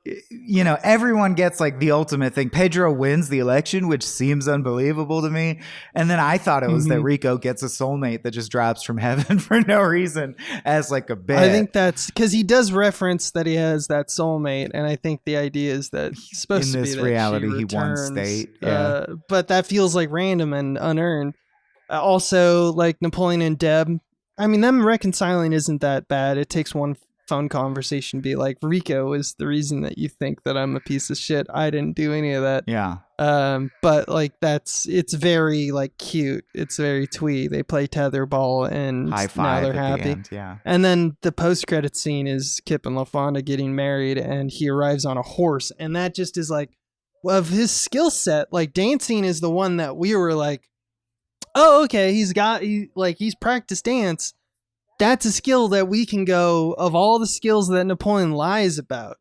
everyone gets like the ultimate thing. Pedro wins the election, which seems unbelievable to me. And then I thought it was that Rico gets a soulmate that just drops from heaven for no reason as like a bit. I think that's because he does reference that he has that soulmate. And I think the idea is that he's supposed to be in this reality, he won state. But that feels like random and unearned. Also, like Napoleon and Deb, I mean, them reconciling isn't that bad. It takes one phone conversation to be like, Rico is the reason that you think that I'm a piece of shit. I didn't do any of that. Yeah. But like it's very like cute. It's very twee. They play tetherball and high five, now they're happy. The end, yeah. And then the post-credit scene is Kip and LaFonda getting married, and he arrives on a horse, and that just is like, of his skill set. Like dancing is the one that we were like, oh, okay, he's practiced dance. That's a skill that we can go, of all the skills that Napoleon lies about.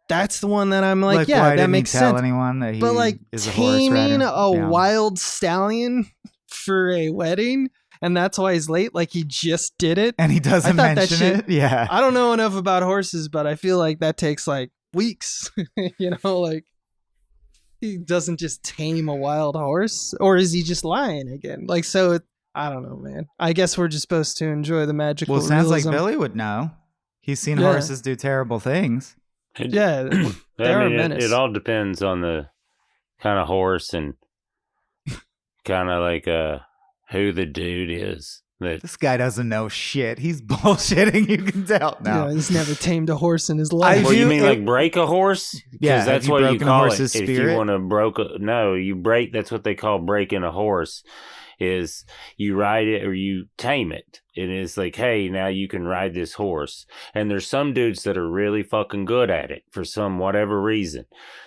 That's the one that I'm like, yeah, that makes sense. Tell anyone that he but like is a taming horse rider? a wild stallion for a wedding, and that's why he's late. Like he just did it, and he doesn't mention it. Yeah, I don't know enough about horses, but I feel like that takes like weeks. Like. He doesn't just tame a wild horse, or is he just lying again? Like, so I don't know, man. I guess we're just supposed to enjoy the magical realism. Well, it sounds like Billy would know. He's seen horses do terrible things. They're a menace. It all depends on the kind of horse and kind of like who the dude is. This guy doesn't know shit. He's bullshitting. You can tell now. Yeah, he's never tamed a horse in his life. Well, you mean like break a horse? Yeah, that's what you call it. Spirit? If you want to you break. That's what they call breaking a horse. Is you ride it or you tame it. It is like, hey, now you can ride this horse. And there's some dudes that are really fucking good at it for some whatever reason.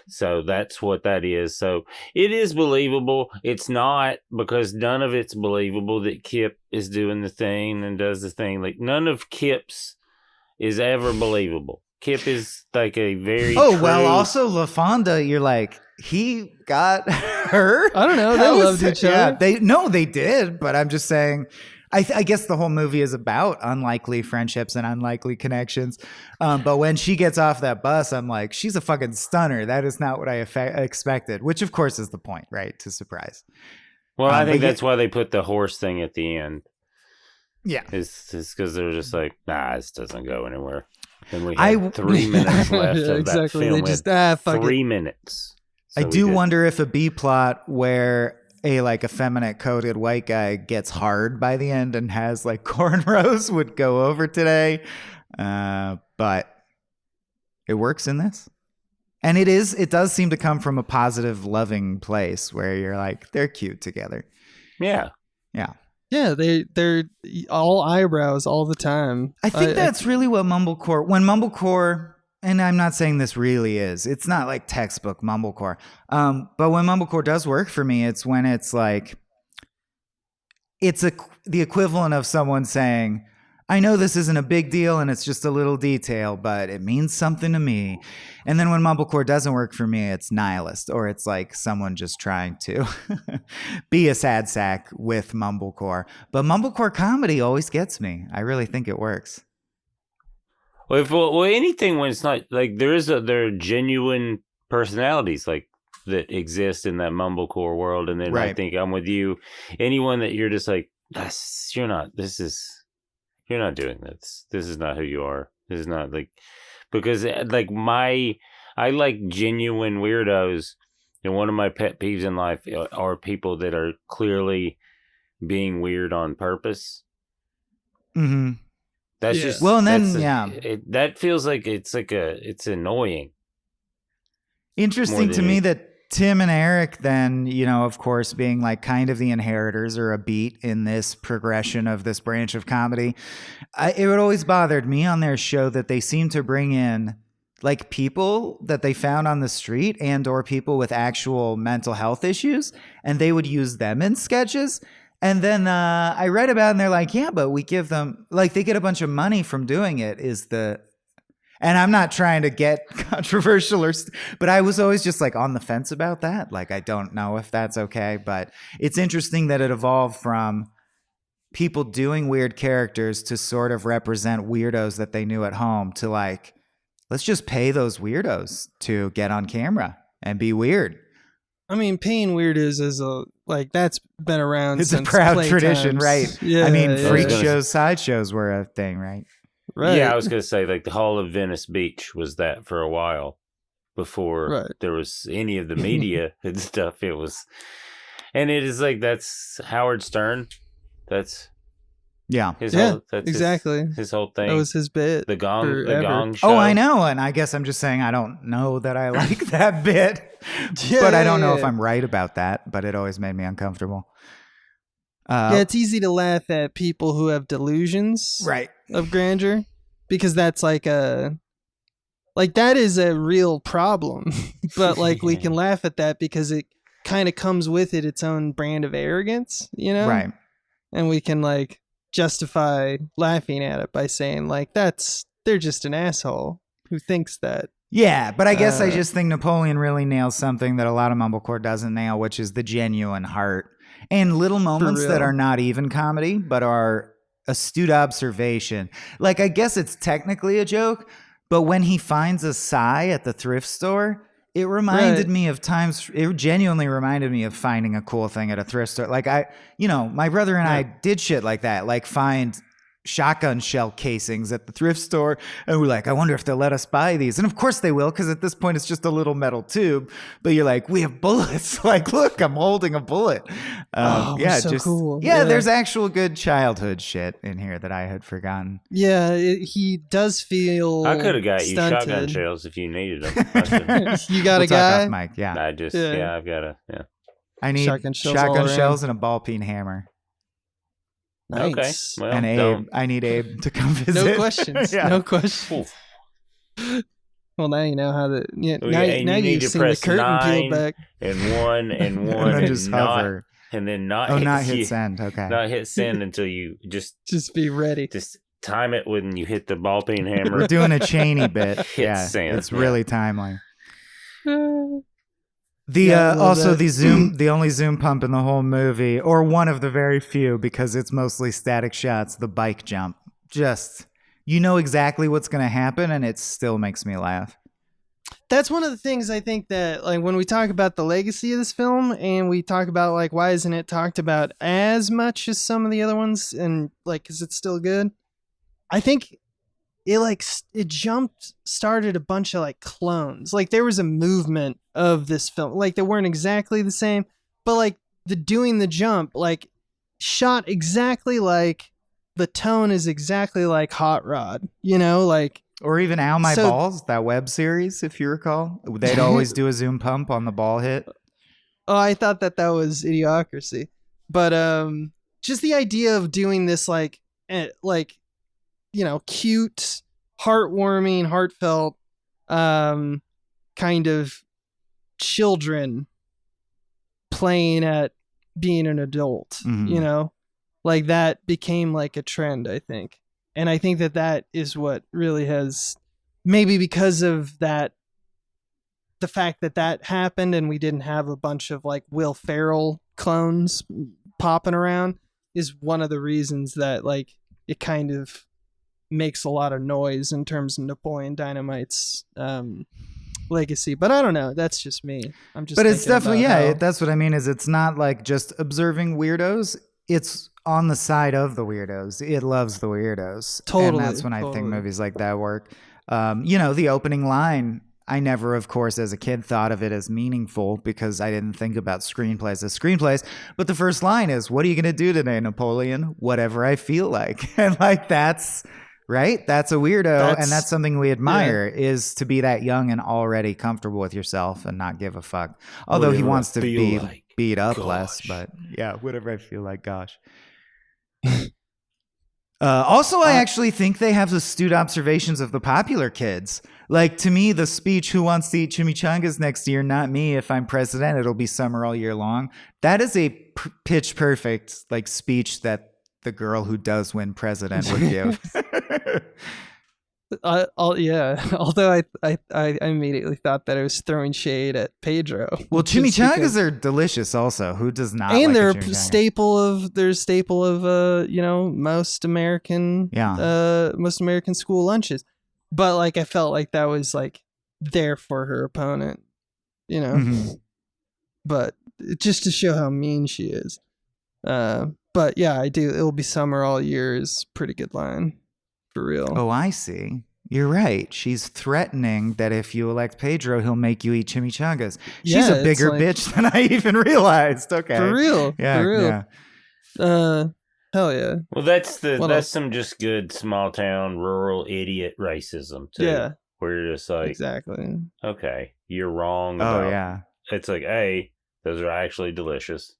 So that's what that is. So it is believable. It's not, because none of it's believable that Kip is doing the thing and does the thing. Like none of Kip's is ever believable. Kip is like a very well, also LaFonda, you're like, he got her. I don't know. They loved each other. They did, but I'm just saying, I guess the whole movie is about unlikely friendships and unlikely connections. But when she gets off that bus, I'm like, she's a fucking stunner. That is not what I expected, which of course is the point, right? To surprise. Well, I think that's why they put the horse thing at the end. Yeah. It's because they're just like, nah, this doesn't go anywhere. And we had 3 minutes left Yeah, of exactly. that film. They just fuck it. 3 minutes. So I we do did- wonder if a B plot where a like effeminate coated white guy gets hard by the end and has like cornrows would go over today. But it works in this. And it does seem to come from a positive, loving place where you're like, they're cute together. Yeah. Yeah. Yeah, they're all eyebrows all the time. I think that's really what mumblecore, when mumblecore, and I'm not saying this really is, it's not like textbook mumblecore. But when mumblecore does work for me, it's when it's like, the equivalent of someone saying, I know this isn't a big deal and it's just a little detail, but it means something to me. And then when mumblecore doesn't work for me, it's nihilist, or it's like someone just trying to be a sad sack with mumblecore. But mumblecore comedy always gets me. I really think it works. Well, anything when it's not like there are genuine personalities like that exist in that mumblecore world, and then I Right. think I'm with you. Anyone that you're just like, you're not doing this. This is not who you are. This is not like, because like I like genuine weirdos, and one of my pet peeves in life are people that are clearly being weird on purpose. Mm-hmm. That's Yeah. just Well, and then, that feels like it's annoying. Interesting More to than me any- that Tim and Eric then, of course, being like kind of the inheritors or a beat in this progression of this branch of comedy, it would always bothered me on their show that they seem to bring in like people that they found on the street and or people with actual mental health issues, and they would use them in sketches. And then I read about it and they're like, yeah, but we give them, like, they get a bunch of money from doing it and I'm not trying to get controversial but I was always just like on the fence about that. Like, I don't know if that's okay, but it's interesting that it evolved from people doing weird characters to sort of represent weirdos that they knew at home to like, let's just pay those weirdos to get on camera and be weird. I mean, paying weirdos is that's been around It's since a proud play tradition, times. right? Yeah, I mean, yeah. freak Yeah. shows, sideshows were a thing, right? Right. Yeah, I was gonna say like the Hall of Venice Beach was that for a while before Right. there was any of the media and stuff. It was, and it is like that's Howard Stern. That's Yeah. his Yeah, whole. That's exactly. his whole thing. That was his bit. the forever. Gong Show. Oh, I know. And I guess I'm just saying I don't know that I like that bit. Yeah, but I don't know if yeah. I'm right about that. But it always made me uncomfortable. Yeah, it's easy to laugh at people who have delusions right. of grandeur because that's like that is a real problem. But like we can laugh at that because it kind of comes with its own brand of arrogance, Right. And we can like justify laughing at it by saying like they're just an asshole who thinks that. Yeah, but I guess I Uh, just think Napoleon really nails something that a lot of mumblecore doesn't nail, which is the genuine heart and little moments that real. are not even comedy, but are astute observation. Like, I guess it's technically a joke, but when he finds a sigh at the thrift store, it reminded Right. me of times. It genuinely reminded me of finding a cool thing at a thrift store. Like my brother and I did shit like that, like find shotgun shell casings at the thrift store, and we're like, I wonder if they'll let us buy these. And of course they will, because at this point it's just a little metal tube, but you're like, we have bullets. Like, look, I'm holding a bullet. we're so cool. Yeah. There's actual good childhood shit in here that I had forgotten. Yeah, he does feel. I could have got you stunted. shotgun shells if you needed them. I should- You got We'll a talk guy. off mic. Yeah, I just Yeah. I've got a yeah. I need Shotgun shells shotgun all around. shells and a ball peen hammer. Nice. Okay. Well, And Abe, don't- I need Abe to come visit. No questions. Yeah. No questions. Oof. Well, now you know how to. Yeah, Oh, now yeah, and now you need you've to seen the press curtain 9. peel back. and one And and then just not hover. and then not Oh, hit, not hit send. Okay. not hit send until you just Just be ready. time it when you hit the ball peen hammer. We're doing a Cheney bit. Hit Yeah, send, it's yeah. really timely. Yeah, I love Also that. the only zoom pump in the whole movie, or one of the very few, because it's mostly static shots. The bike jump, just you know exactly what's going to happen, and it still makes me laugh. That's one of the things I think that, like, when we talk about the legacy of this film and we talk about, like, why isn't it talked about as much as some of the other ones, and, like, is it still good? I think it started a bunch of like clones. Like there was a movement of this film. Like they weren't exactly the same, but like doing the jump, like shot exactly like the tone is exactly like Hot Rod, you know, like. Or even Ow My Balls, that web series, if you recall. They'd always do a zoom pump on the ball hit. Oh, I thought that was Idiocracy. But just the idea of doing this like you know, cute, heartwarming, heartfelt kind of children playing at being an adult, you know? Like that became like a trend, I think. And I think that is what really has, maybe because of that, the fact that happened and we didn't have a bunch of like Will Ferrell clones popping around, is one of the reasons that like it kind of makes a lot of noise in terms of Napoleon Dynamite's legacy. But I don't know. That's just me. But it's definitely, that's what I mean, is it's not like just observing weirdos. It's on the side of the weirdos. It loves the weirdos. Totally. And that's when I think movies like that work. You know, the opening line, I never, of course, as a kid thought of it as meaningful because I didn't think about screenplays as screenplays. But the first line is, "What are you going to do today, Napoleon? Whatever I feel like." And like, that's right. That's a weirdo. And that's something we admire, is to be that young and already comfortable with yourself and not give a fuck. Although whatever he wants to be like, beat up less, but yeah, whatever I feel like, gosh. Also, I actually think they have astute observations of the popular kids. Like, to me, the speech, "Who wants to eat chimichangas next year? Not me. If I'm president, it'll be summer all year long." That is a pitch perfect like speech that the girl who does win president would give. Although I immediately thought that I was throwing shade at Pedro. Well, chimichangas are delicious also. Who does not? And like they're a staple of you know, most American school lunches. But like I felt like that was like there for her opponent, you know. But just to show how mean she is. But yeah, I do. "It'll be summer all year" is a pretty good line. For real. Oh, I see. You're right. She's threatening that if you elect Pedro, he'll make you eat chimichangas. She's a bigger bitch than I even realized. Okay. For real. Yeah. For real. Yeah. Hell yeah. Well, that's some just good small town rural idiot racism too. Yeah. Where you're just like, exactly. Okay, you're wrong. Oh yeah. It's like, hey, those are actually delicious.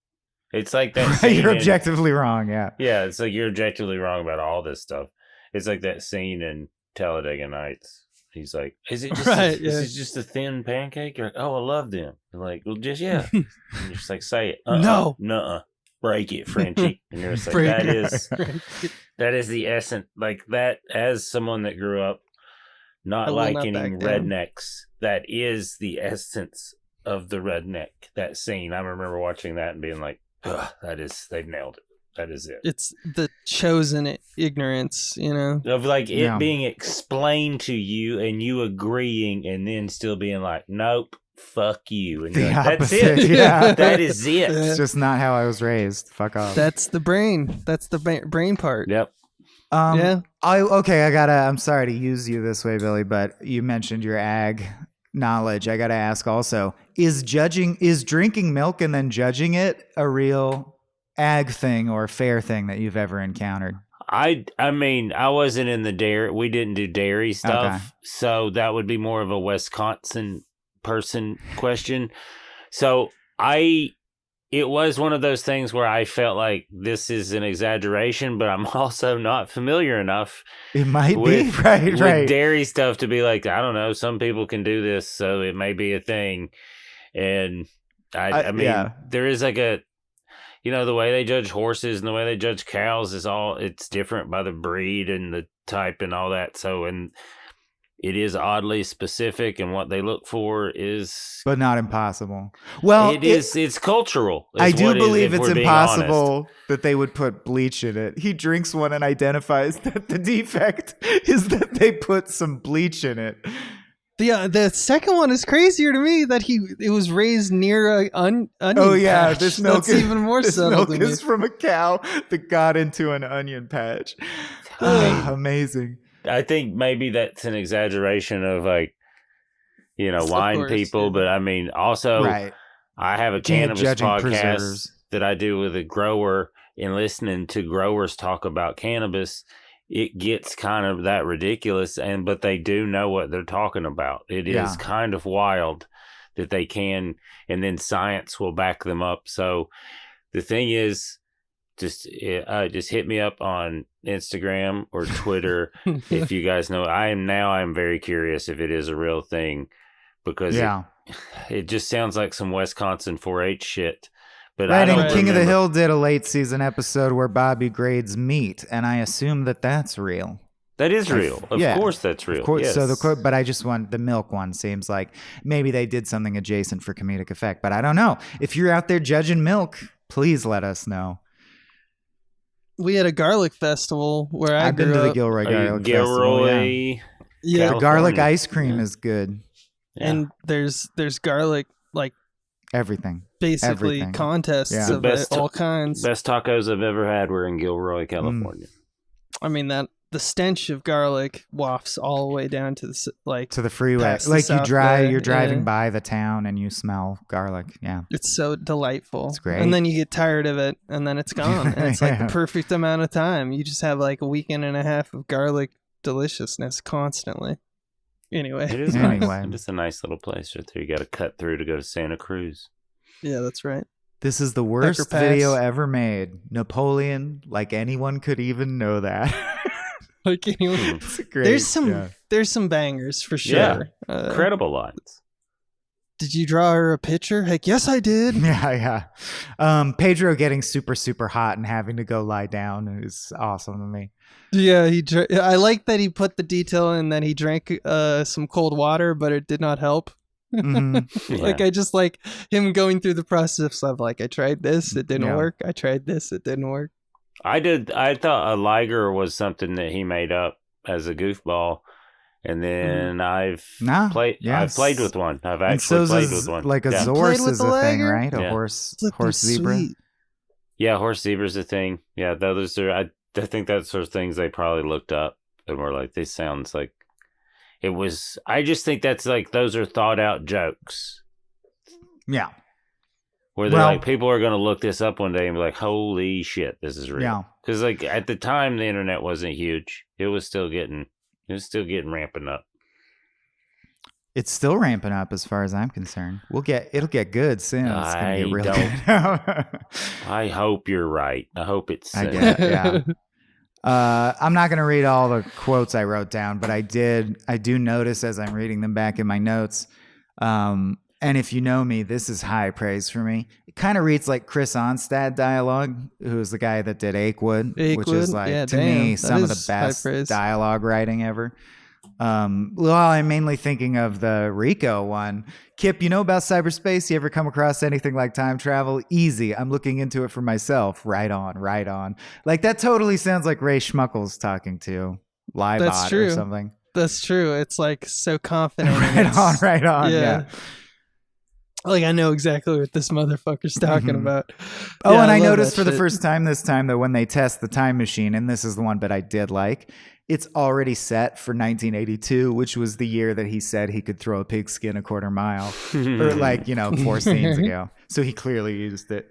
It's like that. You're objectively wrong. Yeah. Yeah. It's like you're objectively wrong about all this stuff. It's like that scene in Talladega Nights. He's like, "Is it just is it just a thin pancake?" You're like, "Oh, I love them." You're like, "Well, just and you're just like, "Say it." No. Nuh-uh. Break it, Frenchie. And you're just like, that is the essence. Like that, as someone that grew up not liking rednecks, that is the essence of the redneck. That scene. I remember watching that and being like, they've nailed it. That is it. It's the chosen ignorance, you know? Of like it being explained to you and you agreeing and then still being like, "Nope, fuck you." And like, that's it. Yeah. That is it. It's just not how I was raised. Fuck off. That's the brain. That's the brain part. Yep. I'm sorry to use you this way, Billy, but you mentioned your ag knowledge. I gotta ask also, is drinking milk and then judging it a real ag thing or fair thing that you've ever encountered? I mean, I wasn't in the dairy. We didn't do dairy stuff. So that would be more of a Wisconsin person question. So it was one of those things where I felt like this is an exaggeration, but I'm also not familiar enough. It might be right. Dairy stuff to be like, I don't know, some people can do this, so it may be a thing. And I mean, there is like a, you know, the way they judge horses and the way they judge cows it's different by the breed and the type and all that. So, and it is oddly specific, and what they look for is, but not impossible. Well, it's cultural. I do believe it's impossible that they would put bleach in it. He drinks one and identifies that the defect is that they put some bleach in it. The second one is crazier to me, that it was raised near an onion patch. This milk is even more subtle. This milk is from a cow that got into an onion patch. Amazing. I think maybe that's an exaggeration of like, Of wine course, people, yeah. but I mean, also Right. I have a Can't cannabis judging podcast preserves. that I do with a grower, and listening to growers talk about cannabis, it gets kind of that ridiculous, but they do know what they're talking about. It Yeah. is kind of wild that they can, and then science will back them up. So the thing is, just hit me up on Instagram or Twitter if you guys know. I'm very curious if it is a real thing, because Yeah. it just sounds like some Wisconsin 4-H shit. But Right, I don't and King of the remember. Hill did a late season episode where Bobby grades meat, and I assume that that's real. That is real. Of yeah. course that's real. Of course. Yes. So but I just want the milk one seems like maybe they did something adjacent for comedic effect, but I don't know. If you're out there judging milk, please let us know. We had a garlic festival where I've been grew to the up, Gilroy Garlic Gilroy, Festival. Yeah. yeah, The garlic California. ice cream is good. Yeah. and there's garlic like Everything. basically Everything. contests Yeah. The of best- all kinds. Best tacos I've ever had were in Gilroy, California. I mean that the stench of garlic wafts all the way down to To the freeway. past the Like South Bay, you're driving yeah. by the town and you smell garlic. Yeah. It's so delightful. It's great. And then you get tired of it, and then it's gone. And it's like Yeah. the perfect amount of time. You just have like a weekend and a half of garlic deliciousness constantly. Anyway. It is Anyway. nice. It's a nice little place right there. You got to cut through to go to Santa Cruz. Yeah, that's right. This is the worst Pass. video ever made. Napoleon, like anyone could even know that. Like anyway, It's great. there's some bangers for sure. Yeah. Uh, Incredible lines. Did you draw her a picture? Heck, yes, I did. Yeah. Pedro getting super, super hot and having to go lie down is awesome to me. Yeah, I like that he put the detail in that he drank some cold water, but it did not help. Mhm. Yeah. Like I just like him going through the process of like I tried this, it didn't Yeah. work. I tried this, it didn't work. I thought a liger was something that he made up as a goofball, and then I've played with one. I've And actually so's played is with one. like a yeah. zorse Played with is the a thing, liger? right? A Yeah. horse Flippin' zebra. sweet. Yeah, horse zebra's a thing. Yeah, those are. I think that's sort of things they probably looked up and were like, "This sounds like it was." I just think that's like those are thought out jokes Yeah. where they're Well- like, people are going to look this up one day and be like, "Holy shit, this is real." Yeah. Because like at the time, the internet wasn't huge. It was still getting ramping up. It's still ramping up as far as I'm concerned. It'll get good soon. It's gonna I get really don't- good. I hope you're right. I hope it's. I get it, yeah. I'm not gonna read all the quotes I wrote down, but I do notice as I'm reading them back in my notes. And if you know me, this is high praise for me. It kind of reads like Chris Onstad dialogue, who is the guy that did Achewood, which is Achewood? like Yeah, to damn, me that some of the is high best praise. dialogue writing ever. Well, I'm mainly thinking of the Rico one. Kip, you know about cyberspace? You ever come across anything like time travel? Easy. I'm looking into it for myself. Right on. Like that totally sounds like Ray Schmuckles talking to Liebot That's true. or something. That's true. It's like so confident. Right on. Yeah. Like I know exactly what this motherfucker's talking Mhm. about. Oh, Yeah, and I love noticed that for the shit. first time this time that when they test the time machine, and this is the one that I did like, it's already set for 1982, which was the year that he said he could throw a pigskin a quarter mile, or like 4 scenes ago. So he clearly used it.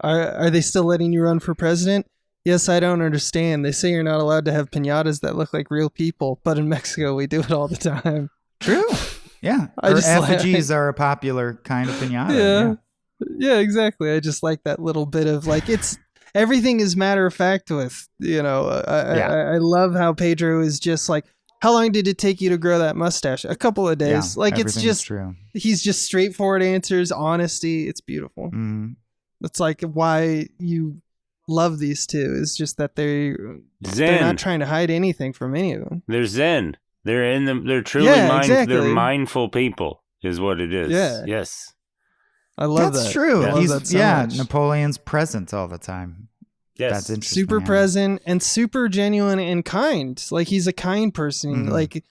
Are they still letting you run for president? Yes, I don't understand. They say you're not allowed to have piñatas that look like real people, but in Mexico we do it all the time. True. Yeah. I Or just like- effigies are a popular kind of pinata. Yeah. Yeah, exactly. I just like that little bit of like it's everything is matter of fact with I love how Pedro is just like, how long did it take you to grow that mustache? A couple of days. Like it's everything's just true. he's just straightforward answers, honesty. It's beautiful. Mhm. That's like why you love these two. Is just that they're Zen. not trying to hide anything from any of them. They're Zen. They're in them. They're truly Yeah, exactly. They're mindful people, is what it is. Yeah. Yes. I love That's that. true. I love He's that so much. Napoleon's present all the time. Yes. That's interesting. Super yeah. present and super genuine and kind. Like he's a kind person. Mhm. Like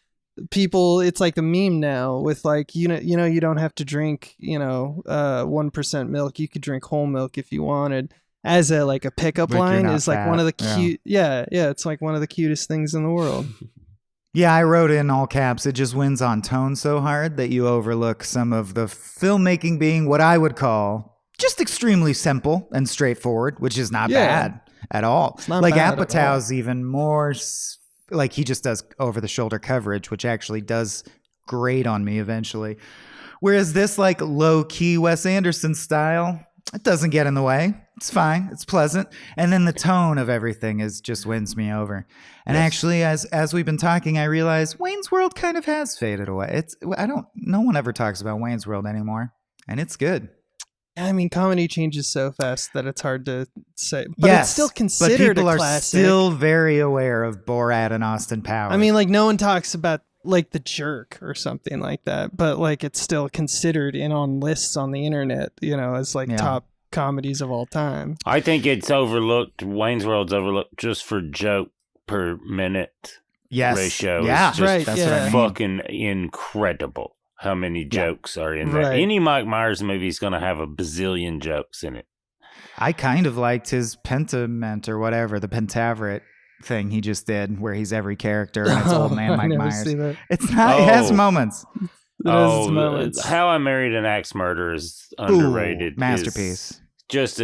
people, it's like a meme now with like you don't have to drink 1% milk. You could drink whole milk if you wanted. as a like a pickup Like, you're line not is like fat. one of the Yeah. cute. Yeah, it's like one of the cutest things in the world. Yeah, I wrote in all caps. It just wins on tone so hard that you overlook some of the filmmaking being what I would call just extremely simple and straightforward, which is not Yeah. bad at all. It's not Like bad at Apatow's even more like he just does over the shoulder coverage, which actually does grate on me eventually. Whereas this like low key Wes Anderson style, it doesn't get in the way. It's fine. It's pleasant. And then the tone of everything is just wins me over. And Yes. actually, as we've been talking, I realize Wayne's World kind of has faded away. No one ever talks about Wayne's World anymore. And it's good. I mean, comedy changes so fast that it's hard to say. But yes, it's still but considered people a are classic. still very aware of Borat and Austin Powers. I mean, like no one talks about like The Jerk or something like that, but like it's still considered in on lists on the internet, as like Yeah. top comedies of all time. I think it's overlooked. Wayne's World's overlooked just for joke per minute yes, ratio. yeah, Is just Right, That's yeah. what I mean. fucking incredible. How many jokes are in that? Right. Any Mike Myers movie is going to have a bazillion jokes in it. I kind of liked his Pentament or whatever, the Pentaveret thing he just did, where he's every character and it's old man I Mike never Myers. see that. It's not. It has Oh. moments. It has its moments. How I Married an Axe Murderer is underrated. Ooh, masterpiece. Just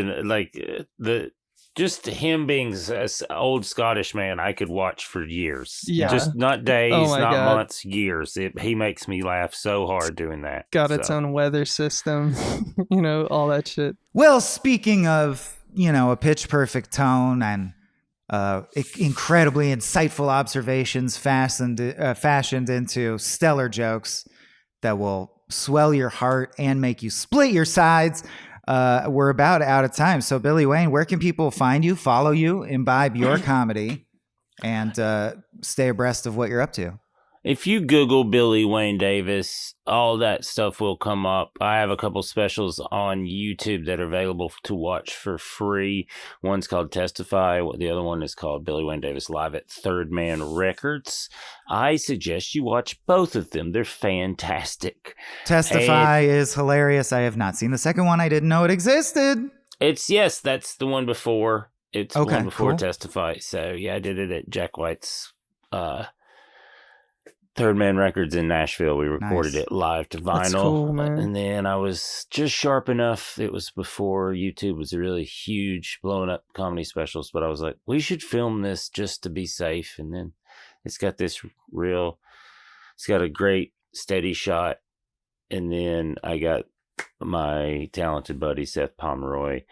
just him being an old Scottish man, I could watch for years. Yeah. Just not days, Oh my not God. months, years. He makes me laugh so hard doing that. Got its So, own weather system, all that shit. Well, speaking of, a pitch perfect tone and incredibly insightful observations fashioned into stellar jokes that will swell your heart and make you split your sides. We're about out of time. So, Billy Wayne, where can people find you, follow you, imbibe your comedy, and stay abreast of what you're up to? If you Google Billy Wayne Davis, all that stuff will come up. I have a couple specials on YouTube that are available to watch for free. One's called Testify. The other one is called Billy Wayne Davis Live at Third Man Records. I suggest you watch both of them. They're fantastic. Testify is hilarious. I have not seen the second one. I didn't know it existed. Yes, that's the one before. It's the Okay, one before cool. Testify. So yeah, I did it at Jack White's Third Man Records in Nashville. We recorded Nice. it live to vinyl. That's cool, man. And then I was just sharp enough. It was before YouTube was a really huge blowing up comedy specials, but I was like, we should film this just to be safe. And then it's got it's got a great steady shot. And then I got my talented buddy Seth Pomeroy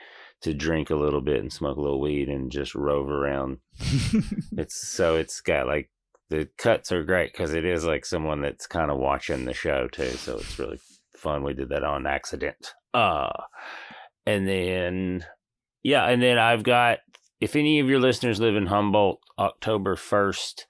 to drink a little bit and smoke a little weed and just rove around. It's got like, the cuts are great because it is like someone that's kind of watching the show too, so it's really fun. We did that on accident. And then I've got, if any of your listeners live in Humboldt, October 1st,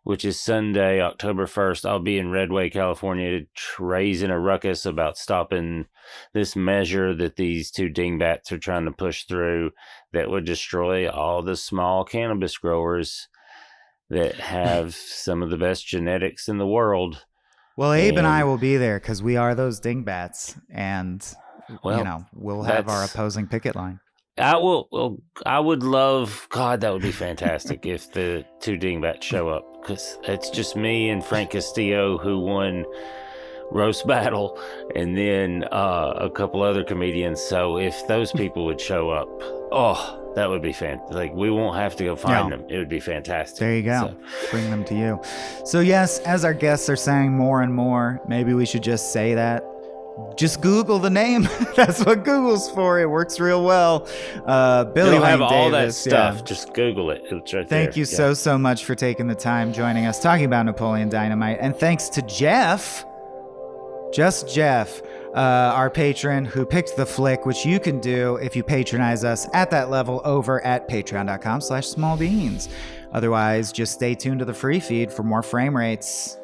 which is Sunday, October 1st, I'll be in Redway, California, raising a ruckus about stopping this measure that these two dingbats are trying to push through that would destroy all the small cannabis growers that have some of the best genetics in the world. Well, Abe and I And- will be there because we are those dingbats, and Well, we'll have our that's- opposing picket line. I would love, God, that would be fantastic if the two dingbats show up, because it's just me and Frank Castillo who won Roast Battle, and then a couple other comedians. So if those people would show up, that would be fantastic. Like, we won't have to go find them. It would be fantastic. There you go. So, Bring them to you. So yes, as our guests are saying more and more, maybe we should just say that. Just Google the name. That's what Google's for. It works real well. Billy it'll have Wayne all that Davis, stuff. yeah. Just Google it. It's right Thank there. you so much for taking the time joining us, talking about Napoleon Dynamite. And thanks to Jeff, just Jeff, our patron who picked the flick, which you can do if you patronize us at that level over at patreon.com/smallbeans. Otherwise, just stay tuned to the free feed for more frame rates.